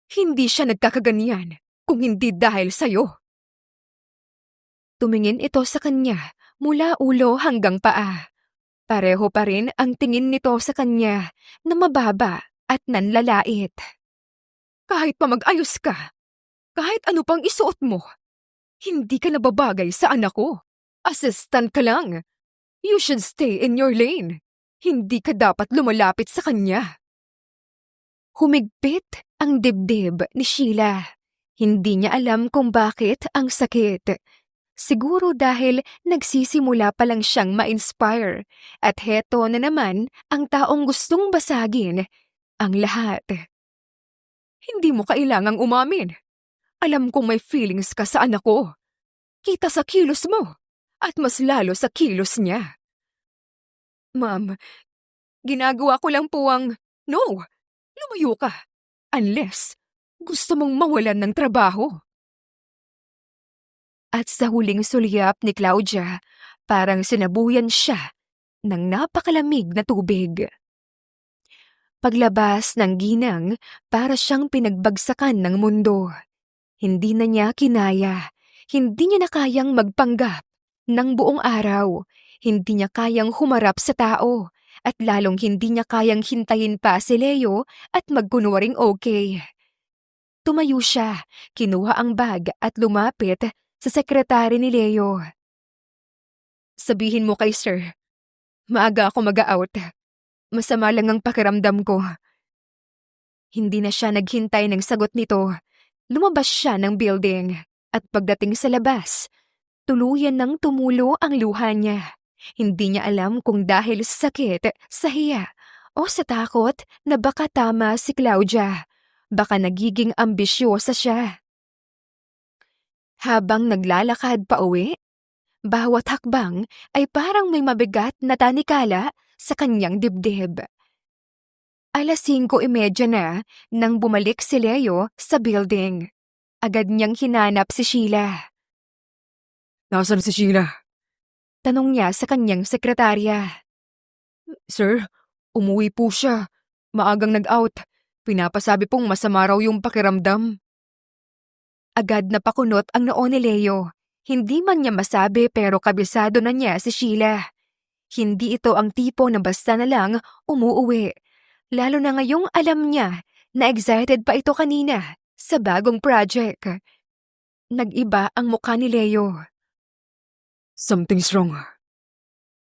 Hindi siya nagkakaganyan kung hindi dahil sa'yo. Tumingin ito sa kanya mula ulo hanggang paa. Pareho pa rin ang tingin nito sa kanya na mababa at nanlalait. Kahit pa mag-ayos ka, kahit ano pang isuot mo, hindi ka nababagay sa anak ko. Assistant ka lang. You should stay in your lane. Hindi ka dapat lumalapit sa kanya. Humigpit ang dibdib ni Sheila. Hindi niya alam kung bakit ang sakit. Siguro dahil nagsisimula pa lang siyang ma-inspire at heto na naman ang taong gustong basagin ang lahat. Hindi mo kailangang umamin. Alam kong may feelings ka sa anak ko. Kita sa kilos mo. At mas lalo sa kilos niya. Ma'am, ginagawa ko lang po ang, no, lumayo ka. Unless gusto mong mawalan ng trabaho. At sa huling sulyap ni Claudia, parang sinabuyan siya ng napakalamig na tubig. Paglabas ng ginang, para siyang pinagbagsakan ng mundo. Hindi na niya kinaya. Hindi niya na kayang magpanggap ng buong araw. Hindi niya kayang humarap sa tao at lalong hindi niya kayang hintayin pa si Leo at magkunwaring okay. Tumayo siya, kinuha ang bag at lumapit sa sekretary ni Leo. Sabihin mo kay sir, maaga ako mag-out. Masama lang ang pakiramdam ko. Hindi na siya naghintay ng sagot nito. Lumabas siya ng building at pagdating sa labas, tuluyan nang tumulo ang luha niya. Hindi niya alam kung dahil sa sakit, sa hiya, O sa takot na baka tama si Claudia. Baka nagiging ambisyosa siya. Habang naglalakad pa uwi, bawat hakbang ay parang may mabigat na tanikala sa kanyang dibdib. 5:30 na nang bumalik si Leo sa building. Agad niyang hinanap si Sheila. Nasaan si Sheila? Tanong niya sa kanyang sekretarya. Sir, umuwi po siya. Maagang nag-out. Pinapasabi pong masama raw yung pakiramdam. Agad na pakunot ang noo ni Leo. Hindi man niya masabi pero kabisado na niya si Sheila. Hindi ito ang tipo na basta na lang umuuwi. Lalo na ngayong alam niya na excited pa ito kanina sa bagong project. Nag-iba ang mukha ni Leo. Something's wrong.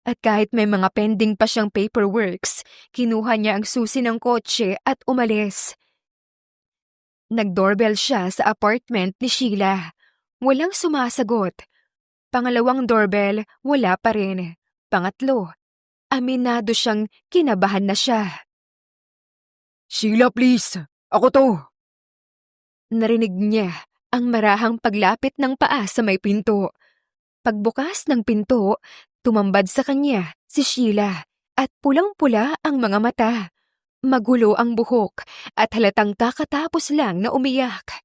At kahit may mga pending pa siyang paperworks, kinuha niya ang susi ng kotse at umalis. Nag-doorbell siya sa apartment ni Sheila. Walang sumasagot. Pangalawang doorbell, wala pa rin. Pangatlo, aminado siyang kinabahan na siya. Sheila, please. Ako to. Narinig niya ang marahang paglapit ng paa sa may pinto. Pagbukas ng pinto, tumambad sa kanya si Sheila at pulang-pula ang mga mata. Magulo ang buhok at halatang kakatapos lang na umiyak.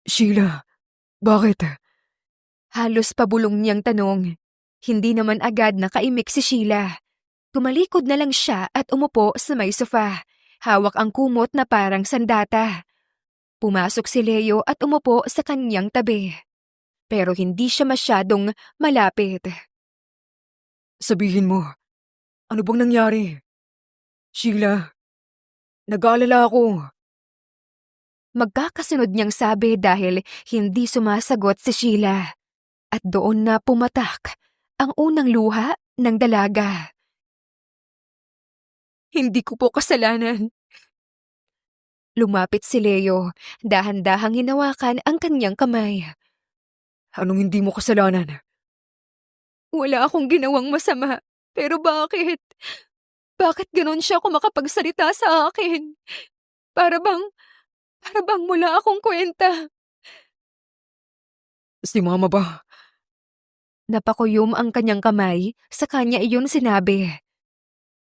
Sheila, bakit? Halos pabulong niyang tanong. Hindi naman agad nakaimik si Sheila. Tumalikod na lang siya at umupo sa may sofa. Hawak ang kumot na parang sandata. Pumasok si Leo at umupo sa kanyang tabi. Pero hindi siya masyadong malapit. Sabihin mo, ano bang nangyari? Sheila, nag-aalala ako. Magkakasunod niyang sabi dahil hindi sumasagot si Sheila. At doon na pumatak ang unang luha ng dalaga. Hindi ko po kasalanan. Lumapit si Leo, dahan-dahang hinawakan ang kanyang kamay. Anong hindi mo kasalanan? Wala akong ginawang masama. Pero bakit? Bakit ganon siya kumakapagsalita sa akin? Para bang wala akong kwenta. Si Mama ba? Napakuyom ang kanyang kamay, sa kanya iyon sinabi.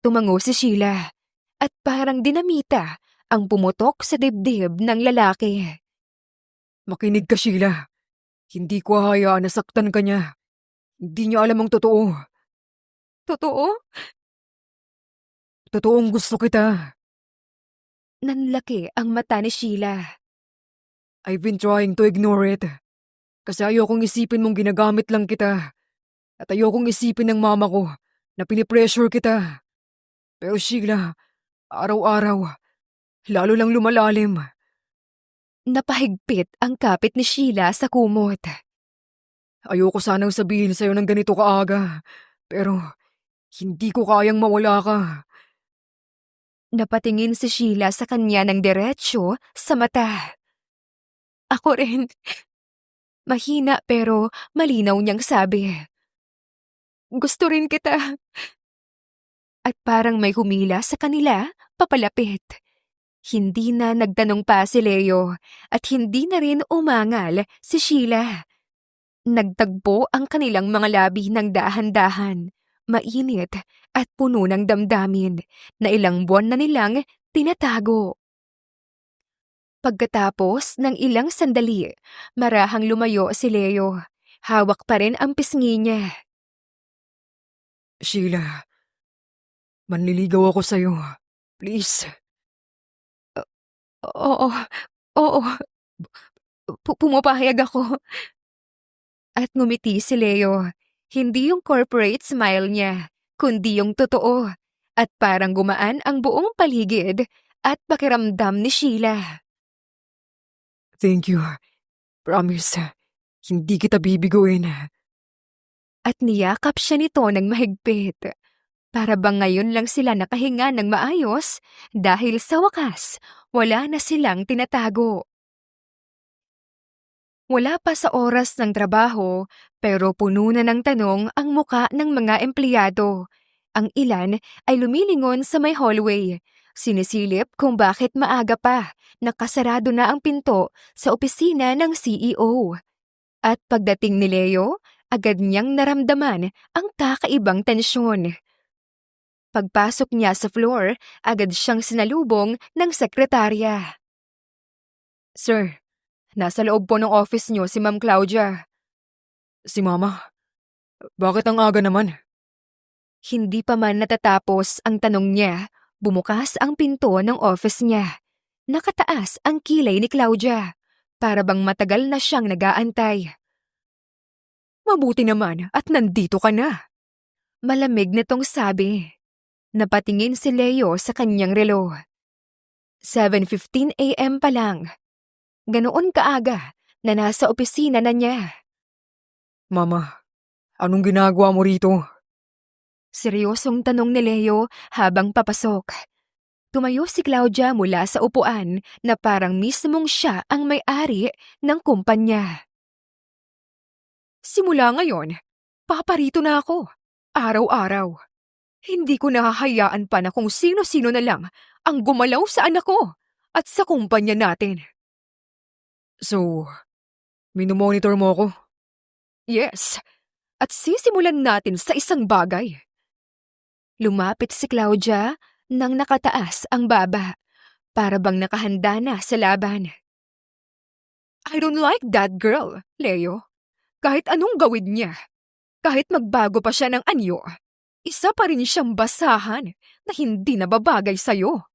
Tumango si Sheila at parang dinamita ang pumutok sa dibdib ng lalaki. Makinig ka, Sheila. Hindi ko hahayaan na saktan ka niya. Hindi niya alam ang totoo. Totoo? Totoong gusto kita. Nanlaki ang mata ni Sheila. I've been trying to ignore it. Kasi ayokong isipin mong ginagamit lang kita. At ayokong isipin ng mama ko na pinipressure kita. Pero Sheila, araw-araw, lalo lang lumalalim. Napahigpit ang kapit ni Sheila sa kumot. Ayoko sanang sabihin sa'yo ng ganito kaaga. Pero hindi ko kayang mawala ka. Napatingin si Sheila sa kanya ng diretsyo sa mata. Ako rin. Mahina pero malinaw niyang sabi. Gusto rin kita. At parang may humila sa kanila, papalapit. Hindi na nagtanong pa si Leo at hindi na rin umangal si Sheila. Nagtagpo ang kanilang mga labi ng dahan-dahan, mainit at puno ng damdamin na ilang buwan na nilang tinatago. Pagkatapos ng ilang sandali, marahang lumayo si Leo. Hawak pa rin ang pisngi niya. Sheila, manliligaw ako sa'yo. Please. Oo, oo. Pumapahayag ako. At ngumiti si Leo. Hindi yung corporate smile niya, kundi yung totoo. At parang gumaan ang buong paligid at pakiramdam ni Sheila. Thank you. Promise, hindi kita bibiguin. At niyakap siya nito ng mahigpit. Para bang ngayon lang sila nakahinga ng maayos dahil sa wakas, wala na silang tinatago. Wala pa sa oras ng trabaho pero puno na ng tanong ang muka ng mga empleyado. Ang ilan ay lumilingon sa may hallway. Sinisilip kung bakit maaga pa, nakasarado na ang pinto sa opisina ng CEO. At pagdating ni Leo, agad niyang naramdaman ang kakaibang tensyon. Pagpasok niya sa floor, agad siyang sinalubong ng sekretarya. Sir, nasa loob po ng office niyo si Ma'am Claudia. Si Mama? Bakit ang aga naman? Hindi pa man natatapos ang tanong niya, bumukas ang pinto ng office niya. Nakataas ang kilay ni Claudia, para bang matagal na siyang nag-aantay. Mabuti naman at nandito ka na. Malamig nitong sabi. Napatingin si Leo sa kanyang relo. 7:15 a.m. pa lang. Ganoon kaaga na nasa opisina na niya. Mama, anong ginagawa mo rito? Seryosong tanong ni Leo habang papasok. Tumayo si Claudia mula sa upuan na parang mismong siya ang may-ari ng kumpanya. Simula ngayon, paparito na ako. Araw-araw. Hindi ko nahahayaan pa na kung sino-sino na lang ang gumalaw sa anak ko at sa kumpanya natin. So, minomonitor mo ako? Yes, at sisimulan natin sa isang bagay. Lumapit si Claudia nang nakataas ang baba, para bang nakahanda na sa laban. I don't like that girl, Leo. Kahit anong gawin niya, kahit magbago pa siya ng anyo, isa pa rin siyang basahan na hindi nababagay sa'yo.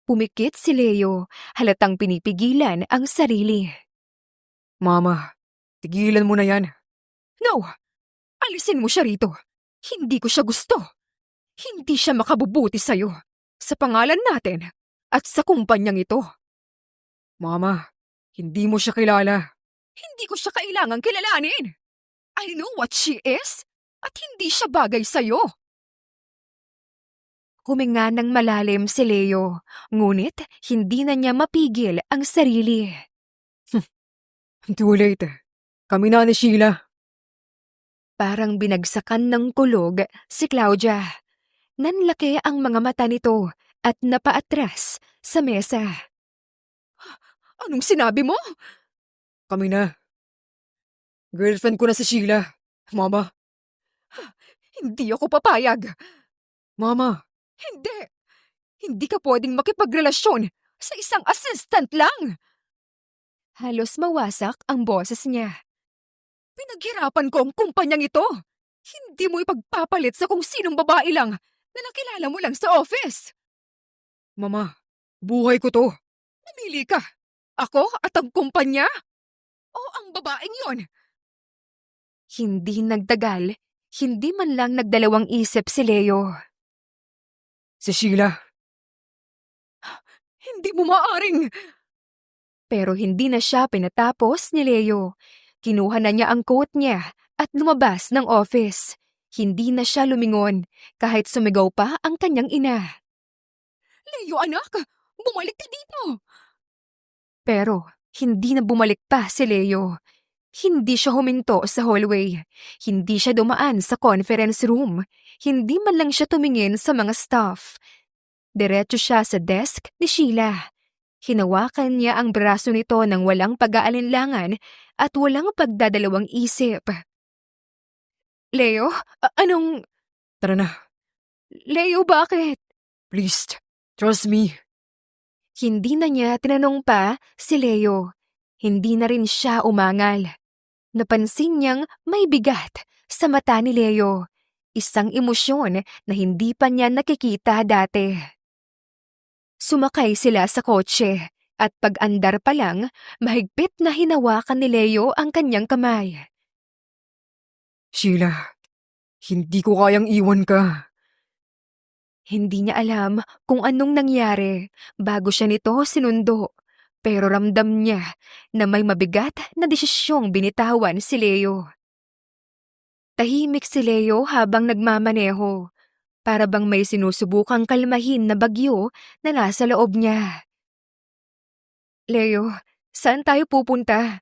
Pumikit si Leo, halatang pinipigilan ang sarili. Mama, tigilan mo na yan. No! Alisin mo siya rito. Hindi ko siya gusto. Hindi siya makabubuti sa'yo, sa pangalan natin, at sa kumpanyang ito. Mama, hindi mo siya kilala. Hindi ko siya kailangang kilalanin. I know what she is, at hindi siya bagay sa'yo. Huminga ng malalim si Leo, ngunit hindi na niya mapigil ang sarili. Too late. Kami na ni Sheila. Parang binagsakan ng kulog si Claudia. Nanlaki ang mga mata nito at napaatras sa mesa. Anong sinabi mo? Kami na. Girlfriend ko na si Sheila. Mama. Hindi ako papayag. Mama. Hindi. Hindi ka pwedeng makipagrelasyon sa isang assistant lang. Halos mawasak ang boses niya. Pinaghirapan ko ang kumpanyang ito. Hindi mo ipagpapalit sa kung sinong babae lang na nakilala mo lang sa office. Mama, buhay ko to. Mamili ka. Ako at ang kumpanya? O ang babaeng yon? Hindi nagtagal. Hindi man lang nagdalawang isip si Leo. Si Sheila. Hindi mo maaring! Pero hindi na siya pinatapos ni Leo. Kinuha na niya ang coat niya at lumabas ng office. Hindi na siya lumingon kahit sumigaw pa ang kanyang ina. Leo anak, bumalik ka dito! Pero hindi na bumalik pa si Leo. Hindi siya huminto sa hallway. Hindi siya dumaan sa conference room. Hindi man lang siya tumingin sa mga staff. Diretso siya sa desk ni Sheila. Hinawakan niya ang braso nito ng walang pag-aalinlangan at walang pagdadalawang isip. Leo, anong... Tara na. Leo, bakit? Please, trust me. Hindi na niya tinanong pa si Leo. Hindi na rin siya umangal. Napansin niyang may bigat sa mata ni Leo. Isang emosyon na hindi pa niya nakikita dati. Sumakay sila sa kotse at pag-andar pa lang, mahigpit na hinawakan ni Leo ang kanyang kamay. Sheila, hindi ko kayang iwan ka. Hindi niya alam kung anong nangyari bago siya nito sinundo. Pero ramdam niya na may mabigat na desisyong binitawan si Leo. Tahimik si Leo habang nagmamaneho. Para bang may sinusubukang kalmahin na bagyo na nasa loob niya. Leo, saan tayo pupunta?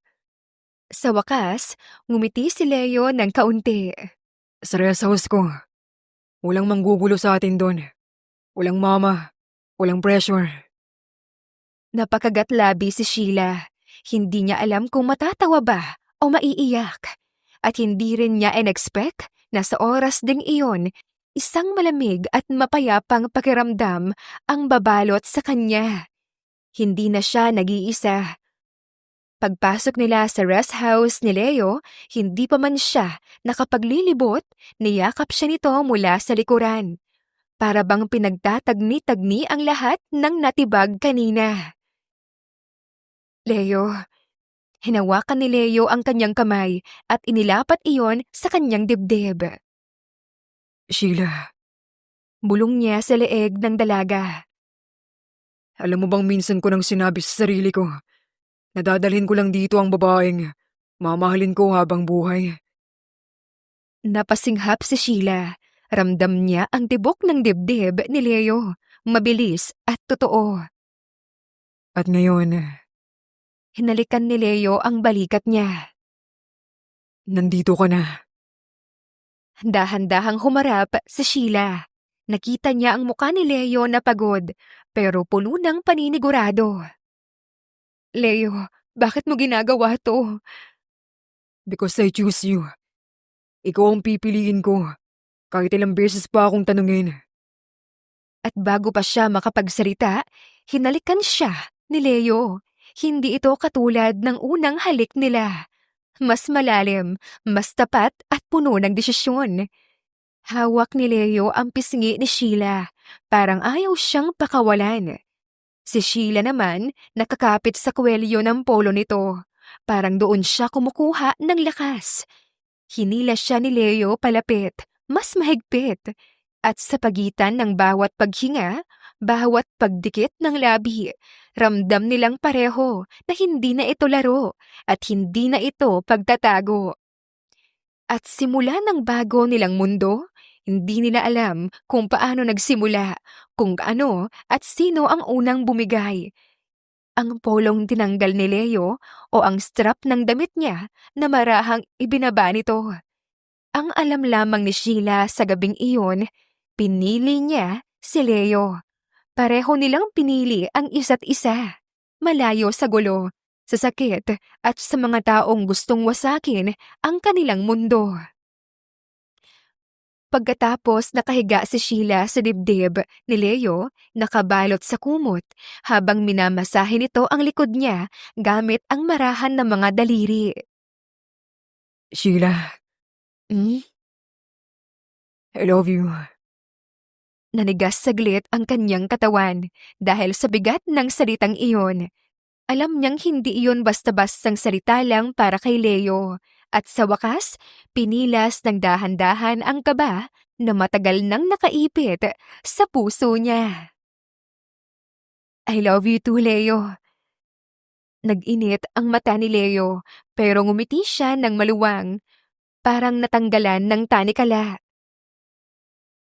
Sa wakas, ngumiti si Leo ng kaunti. Sa rest house ko. Walang manggugulo sa atin doon. Walang mama. Walang pressure. Napakagatlabi si Sheila. Hindi niya alam kung matatawa ba o maiiyak. At hindi rin niya in-expect na sa oras ding iyon, isang malamig at mapayapang pakiramdam ang babalot sa kanya. Hindi na siya nag-iisa. Pagpasok nila sa rest house ni Leo, hindi pa man siya nakapaglilibot, niyakap siya nito mula sa likuran. Para bang pinagtatagni-tagni ang lahat ng natibag kanina. Leo. Hinawakan ni Leo ang kanyang kamay at inilapat iyon sa kanyang dibdib. Sheila, Bulong niya sa leeg ng dalaga. alam mo bang minsan ko nang sinabi sa sarili ko, nadadalhin ko lang dito ang babaeng mamahalin ko habang buhay. Napasinghap si Sheila. Ramdam niya ang tibok ng dibdib ni Leo. Mabilis at totoo. At ngayon, Hinalikan ni Leo ang balikat niya. nandito ka na. Dahan-dahang humarap si Sheila. Nakita niya ang muka ni Leo na pagod, pero puno ng paninigurado. Leo, bakit mo ginagawa to? Because I choose you. Ikaw ang pipiliin ko. Kahit ilang beses pa akong tanungin. At bago pa siya makapagsalita, hinalikan siya ni Leo. Hindi ito katulad ng unang halik nila. Mas malalim, mas tapat at puno ng desisyon. Hawak ni Leo ang pisngi ni Sheila. Parang ayaw siyang pakawalan. Si Sheila naman nakakapit sa kwelyo ng polo nito. Parang doon siya kumukuha ng lakas. Hinila siya ni Leo palapit, mas mahigpit. At sa pagitan ng bawat paghinga, bawat pagdikit ng labi, ramdam nilang pareho na hindi na ito laro at hindi na ito pagtatago. At simula ng bago nilang mundo, hindi nila alam kung paano nagsimula, kung ano at sino ang unang bumigay. Ang polong tinanggal ni Leo o ang strap ng damit niya na marahang ibinaba nito. Ang alam lamang ni Sheila sa gabing iyon, pinili niya si Leo. Pareho nilang pinili ang isa't isa. Malayo sa gulo, sa sakit at sa mga taong gustong wasakin ang kanilang mundo. Pagkatapos nakahiga si Sheila sa dibdib ni Leo, nakabalot sa kumot habang minamasahe nito ang likod niya gamit ang marahan ng mga daliri. Sheila, I love you. Nanigas saglit ang kanyang katawan dahil sa bigat ng salitang iyon. Alam niyang hindi iyon basta-bastang salita lang para kay Leo. At sa wakas, pinilas ng dahan-dahan ang kaba na matagal nang nakaipit sa puso niya. I love you too, Leo. Nag-init ang mata ni Leo pero ngumiti siya ng maluwang, parang natanggalan ng tanikala.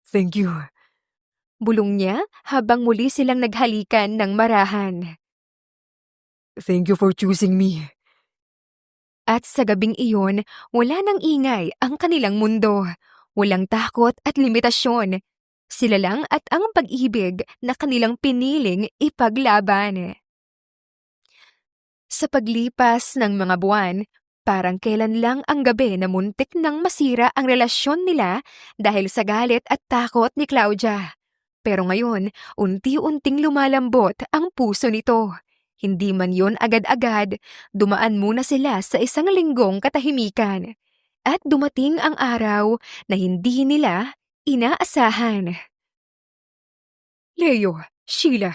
Thank you. Bulong niya habang muli silang naghalikan ng marahan. Thank you for choosing me. At sa gabing iyon, wala nang ingay ang kanilang mundo. Walang takot at limitasyon. Sila lang at ang pag-ibig na kanilang piniling ipaglaban. Sa paglipas ng mga buwan, parang kailan lang ang gabi na muntik nang masira ang relasyon nila dahil sa galit at takot ni Claudia. Pero ngayon, unti-unting lumalambot ang puso nito. Hindi man yon agad-agad, dumaan muna sila sa isang linggong katahimikan. At dumating ang araw na hindi nila inaasahan. Leo, Sheila,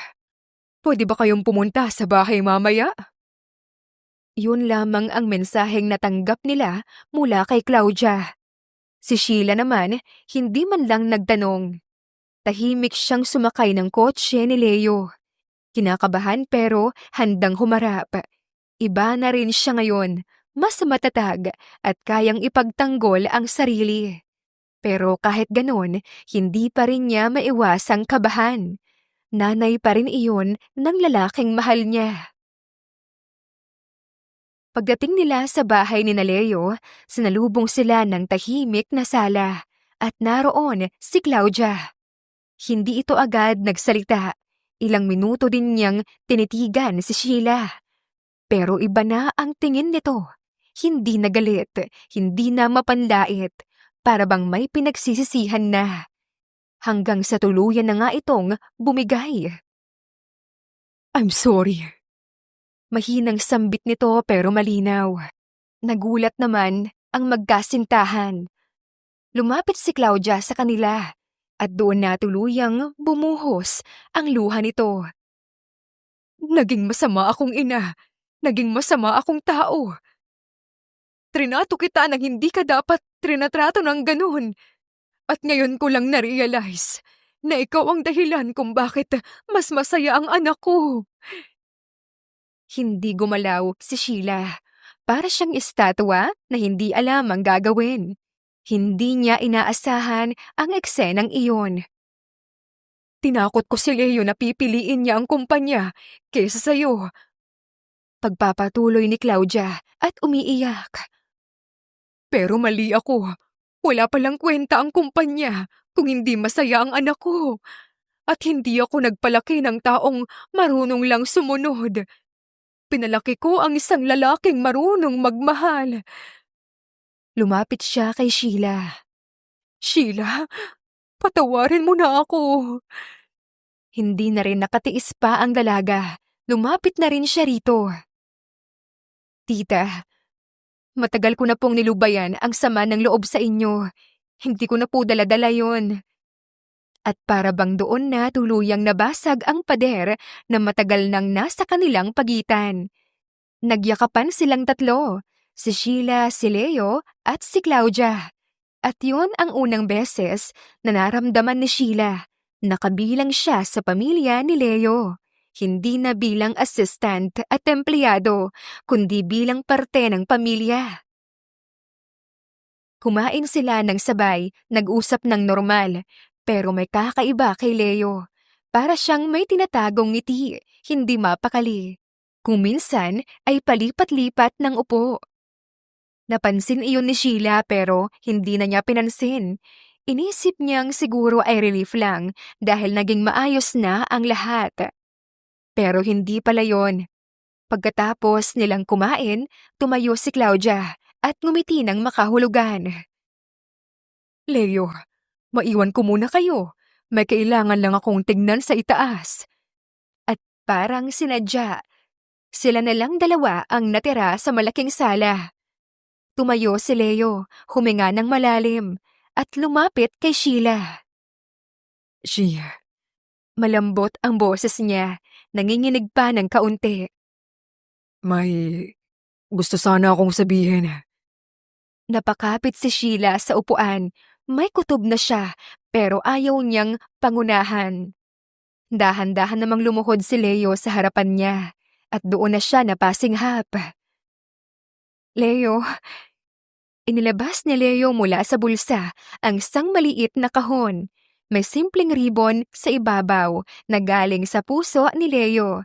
pwede ba kayong pumunta sa bahay mamaya? Yun lamang ang mensaheng natanggap nila mula kay Claudia. Si Sheila naman, hindi man lang nagtanong. Tahimik siyang sumakay ng kotse ni Leo. Kinakabahan pero handang humarap. Iba na rin siya ngayon, mas matatag at kayang ipagtanggol ang sarili. Pero kahit ganon, hindi pa rin niya maiwasang kabahan. Nanay pa rin iyon ng lalaking mahal niya. Pagdating nila sa bahay ni Leo, sinalubong sila ng tahimik na sala. at naroon si Claudia. Hindi ito agad nagsalita. Ilang minuto din niyang tinitigan si Sheila. Pero iba na ang tingin nito. Hindi na galit, hindi na mapanlait, para bang may pinagsisisihan na. Hanggang sa tuluyan na nga itong bumigay. "I'm sorry." Mahinang sambit nito pero malinaw. Nagulat naman ang magkasintahan. Lumapit si Claudia sa kanila at doon na tuluyang bumuhos ang luha nito. "Naging masama akong ina. Naging masama akong tao. Trinato kita nang hindi ka dapat trinatrato ng ganun. At ngayon ko lang na-realize na ikaw ang dahilan kung bakit mas masaya ang anak ko." Hindi gumalaw si Sheila. Para siyang estatwa na hindi alam ang gagawin. Hindi niya inaasahan ang eksenang iyon. "Tinakot ko si Leo na pipiliin niya ang kumpanya kesa sa'yo." Pagpapatuloy ni Claudia at umiiyak. "Pero mali ako. Wala palang kwenta ang kumpanya kung hindi masaya ang anak ko. At hindi ako nagpalaki ng taong marunong lang sumunod. Pinalaki ko ang isang lalaking marunong magmahal." Lumapit siya kay Sheila. "Sheila, patawarin mo na ako." Hindi na rin nakatiis pa ang dalaga. Lumapit na rin siya rito. "Tita, matagal ko na pong nilubayan ang sama ng loob sa inyo. Hindi ko na po dala-dala yun." At para bang doon na tuluyang nabasag ang pader na matagal nang nasa kanilang pagitan. Nagyakapan silang tatlo, si Sheila, si Leo at si Claudia. At yun ang unang beses na naramdaman ni Sheila na kabilang siya sa pamilya ni Leo. Hindi na bilang assistant at empleyado, kundi bilang parte ng pamilya. Kumain sila ng sabay, nag-usap ng normal, pero may kakaiba kay Leo. Para siyang may tinatagong ngiti, hindi mapakali. Kung minsan ay palipat-lipat ng upo. Napansin iyon ni Sheila pero hindi na niya pinansin. Inisip niyang siguro ay relief lang dahil naging maayos na ang lahat. Pero hindi pala yon. Pagkatapos nilang kumain, tumayo si Claudia at ngumiti ng makahulugan. "Leo, maiwan ko muna kayo. May kailangan lang akong tignan sa itaas." At parang sinadya, sila na lang dalawa ang natira sa malaking sala. Tumayo si Leo, huminga ng malalim, at lumapit kay Sheila. Malambot ang boses niya, nanginginig pa ng kaunti. "May gusto sana akong sabihin." Napakapit si Sheila sa upuan. May kutob na siya, pero ayaw niyang pangunahan. Dahan-dahan namang lumuhod si Leo sa harapan niya, at doon na siya napasinghap. "Leo." Inilabas ni Leo mula sa bulsa ang isang maliit na kahon. May simpleng ribbon sa ibabaw na galing sa puso ni Leo.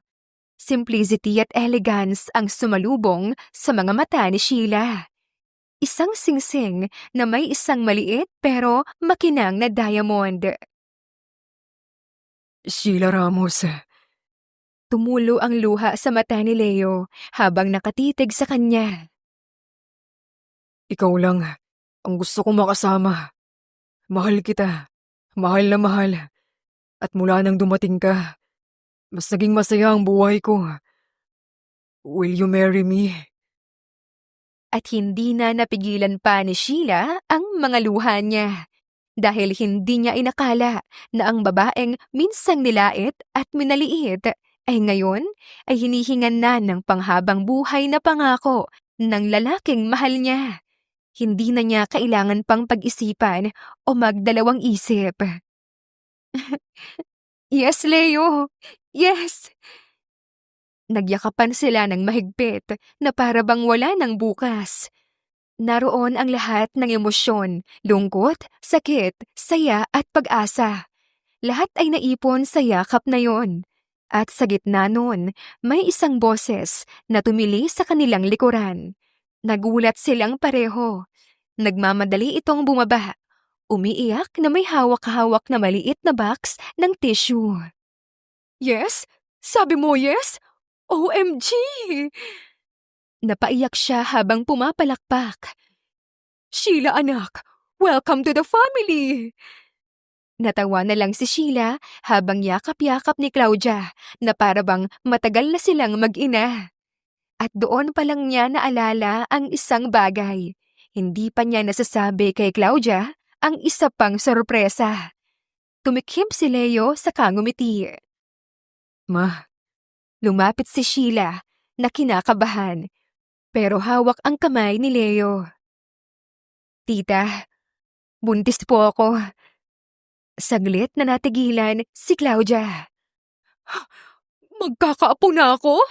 Simplicity at elegance ang sumalubong sa mga mata ni Sheila. Isang singsing na may isang maliit pero makinang na diamond. "Sheila Ramos." Tumulo ang luha sa mata ni Leo habang nakatitig sa kanya. "Ikaw lang ang gusto kong makasama. Mahal kita. Mahal na mahal. At mula nang dumating ka, mas naging masaya ang buhay ko. Will you marry me?" At hindi na napigilan pa ni Sheila ang mga luha niya. Dahil hindi niya inakala na ang babaeng minsang nilait at minaliit ay ngayon ay hinihingan na ng panghabang buhay na pangako ng lalaking mahal niya. Hindi na niya kailangan pang pag-isipan o magdalawang isip. "Yes, Leo! Yes!" Nagyakapan sila ng mahigpit na para bang wala ng bukas. Naroon ang lahat ng emosyon, lungkot, sakit, saya at pag-asa. Lahat ay naipon sa yakap na yon. At sa gitna nun, may isang boses na tumili sa kanilang likuran. Nagulat silang pareho. Nagmamadali itong bumaba. umiiyak na may hawak-hawak na maliit na box ng tissue. Yes? Sabi mo yes? OMG! Napaiyak siya habang pumapalakpak. Sheila anak, welcome to the family! Natawa na lang si Sheila habang yakap-yakap ni Claudia na parabang matagal na silang mag-ina. At doon pa lang niya naalala ang isang bagay. Hindi pa niya nasasabi kay Claudia ang isa pang sorpresa. Tumikhim si Leo sa kangumiti. Ma, Lumapit si Sheila na kinakabahan, pero hawak ang kamay ni Leo. Tita, buntis po ako. Saglit na natigilan si Claudia. magkakaapo na ako?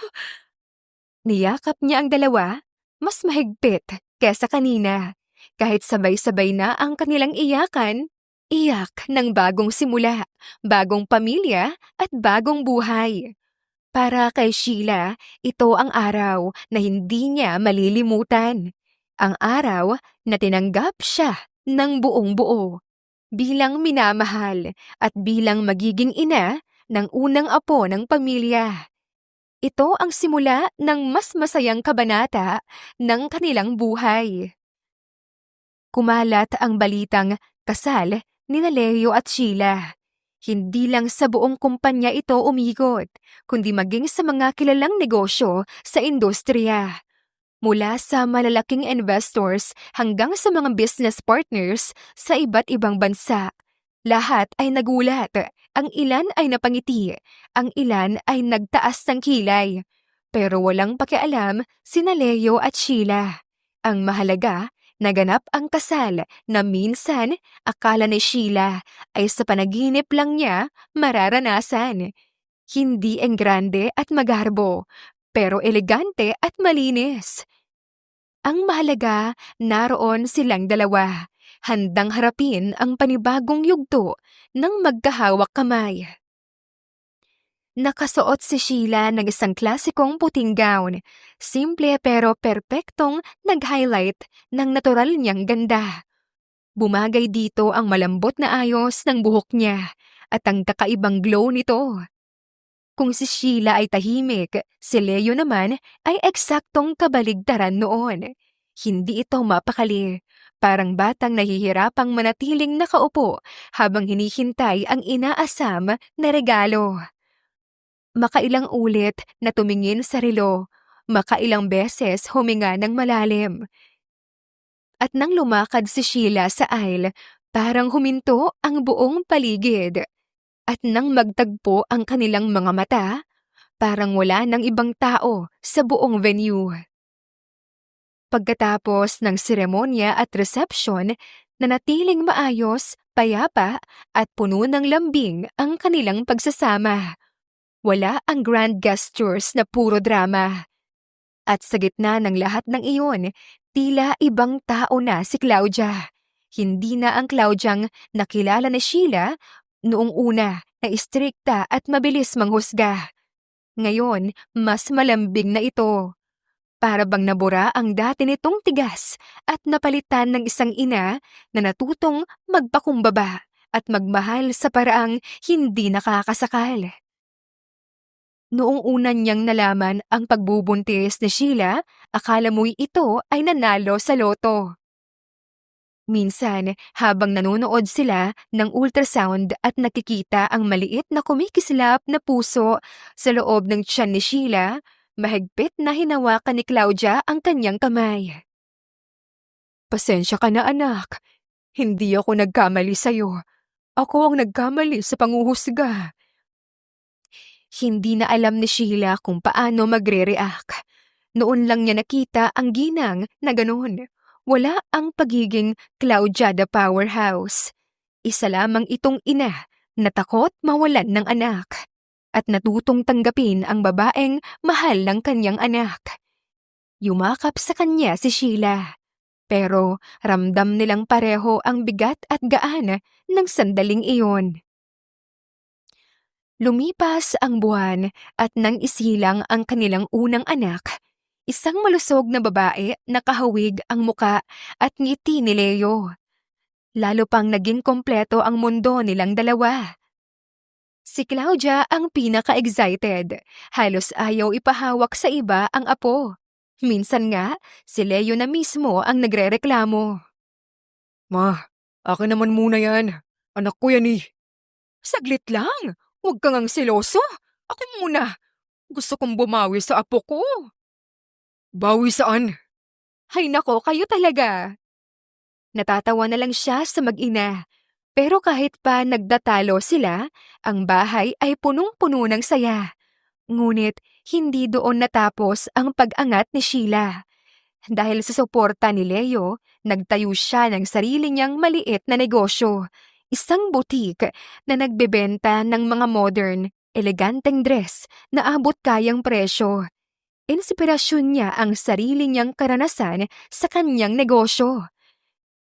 Niyakap niya ang dalawa, mas mahigpit kesa kanina. Kahit sabay-sabay na ang kanilang iyakan, iyak ng bagong simula, bagong pamilya at bagong buhay. Para kay Sheila, ito ang araw na hindi niya malilimutan. Ang araw na tinanggap siya ng buong buo. Bilang minamahal at bilang magiging ina ng unang apo ng pamilya. Ito ang simula ng mas masayang kabanata ng kanilang buhay. Kumalat ang balitang kasal ni Leo at Sheila. Hindi lang sa buong kumpanya ito umikot, kundi maging sa mga kilalang negosyo sa industriya. Mula sa malalaking investors hanggang sa mga business partners sa iba't ibang bansa. Lahat ay nagulat, ang ilan ay napangiti, ang ilan ay nagtaas ng kilay. Pero walang pakialam sina Leo at Sheila. Ang mahalaga, naganap ang kasal na minsan akala ni Sheila ay sa panaginip lang niya mararanasan. Hindi enggrande at magarbo, pero elegante at malinis. Ang mahalaga, naroon silang dalawa, handang harapin ang panibagong yugto ng magkahawak kamay. Nakasuot si Sheila ng isang klasikong puting gown, simple pero perpektong nag-highlight ng natural niyang ganda. Bumagay dito ang malambot na ayos ng buhok niya at ang kakaibang glow nito. Kung si Sheila ay tahimik, si Leo naman ay eksaktong kabaligtaran noon. Hindi ito mapakali. Parang batang nahihirapang manatiling nakaupo habang hinihintay ang inaasam na regalo. Makailang ulit na tumingin sa relo, makailang beses huminga ng malalim. At nang lumakad si Sheila sa aisle, parang huminto ang buong paligid. At nang magtagpo ang kanilang mga mata, parang wala ng ibang tao sa buong venue. Pagkatapos ng seremonya at reception, nanatiling maayos, payapa at puno ng lambing ang kanilang pagsasama. Wala ang grand gestures na puro drama. At sa gitna ng lahat ng iyon, tila ibang tao na si Claudia. Hindi na ang Claudiang nakilala ni Sheila noong una na istrikta at mabilis manghusga. Ngayon, mas malambing na ito. Para bang nabura ang dati nitong tigas at napalitan ng isang ina na natutong magpakumbaba at magmahal sa paraang hindi nakakasakal. Noong una niyang nalaman ang pagbubuntis ni Sheila, akala mo'y ito ay nanalo sa loto. Minsan, habang nanonood sila ng ultrasound at nakikita ang maliit na kumikislap na puso sa loob ng tiyan ni Sheila, mahigpit na hinawakan ni Claudia ang kanyang kamay. Pasensya ka na anak, hindi ako nagkamali sa'yo. Ako ang nagkamali sa panguhusga. Hindi na alam ni Sheila kung paano magre-react. Noon lang niya nakita ang ginang na ganoon. Wala ang pagiging Claudia the powerhouse. Isa lamang itong ina na takot mawalan ng anak at natutong tanggapin ang babaeng mahal ng kanyang anak. Yumakap sa kanya si Sheila, pero ramdam nilang pareho ang bigat at gaan ng sandaling iyon. Lumipas ang buwan at nang isilang ang kanilang unang anak, isang malusog na babae na kahawig ang muka at ngiti ni Leo. Lalo pang naging kompleto ang mundo nilang dalawa. Si Claudia ang pinaka-excited. Halos ayaw ipahawak sa iba ang apo. Minsan nga, si Leo na mismo ang nagrereklamo. Ma, akin naman muna yan. Anak ko yan eh. Saglit lang! Huwag kang ang seloso! Ako muna! Gusto kong bumawi sa apo ko! Bawi saan? Hay nako, kayo talaga! Natatawa na lang siya sa mag-ina. Pero kahit pa nagdatalo sila, ang bahay ay punong-puno ng saya. Ngunit hindi doon natapos ang pag-angat ni Sheila. Dahil sa suporta ni Leo, nagtayo siya ng sarili niyang maliit na negosyo. Isang boutique na nagbebenta ng mga modern, eleganteng dress na abot kayang presyo. Inspirasyon niya ang sarili niyang karanasan sa kanyang negosyo.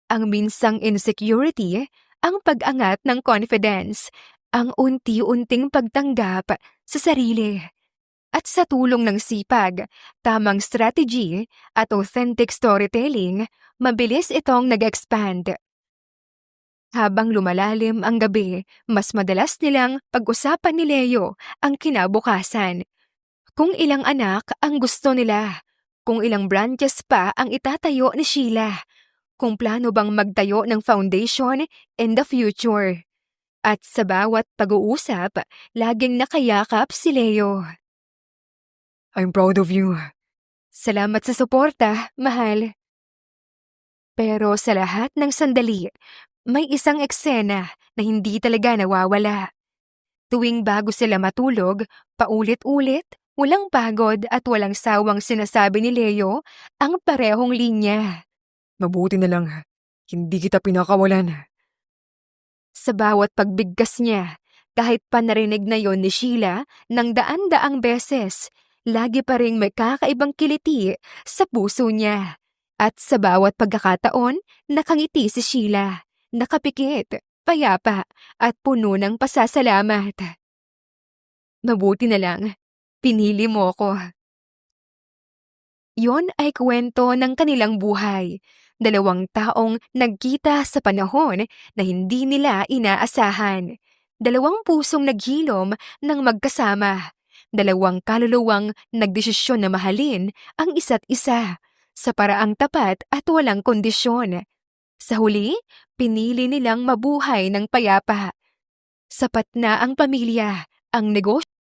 Ang minsang insecurity, ang pag-angat ng confidence, ang unti-unting pagtanggap sa sarili. At sa tulong ng sipag, tamang strategy at authentic storytelling, mabilis itong nag-expand. Habang lumalalim ang gabi, mas madalas nilang pag-usapan ni Leo ang kinabukasan. Kung ilang anak ang gusto nila, kung ilang branches pa ang itatayo ni Sheila, kung plano bang magtayo ng foundation in the future. At sa bawat pag-uusap, laging nakayakap si Leo. I'm proud of you. Salamat sa suporta, mahal. Pero sa lahat ng sandali, may isang eksena na hindi talaga nawawala. Tuwing bago sila matulog, paulit-ulit, walang pagod at walang sawang sinasabi ni Leo ang parehong linya. Mabuti na lang. Hindi kita pinakawalan. Sa bawat pagbigkas niya, kahit pa narinig na yon ni Sheila ng daan-daang beses, lagi pa ring may kakaibang kiliti sa puso niya. At sa bawat pagkakataon, nakangiti si Sheila, nakapikit, payapa, at puno ng pasasalamat. Mabuti na lang, pinili mo ko. Yon ay kwento ng kanilang buhay. Dalawang taong nagkita sa panahon na hindi nila inaasahan. Dalawang pusong naghilom ng magkasama. Dalawang kaluluwang nagdesisyon na mahalin ang isa't isa sa paraang tapat at walang kondisyon. Sa huli, pinili nilang mabuhay ng payapa. Sapat na ang pamilya, ang negosyo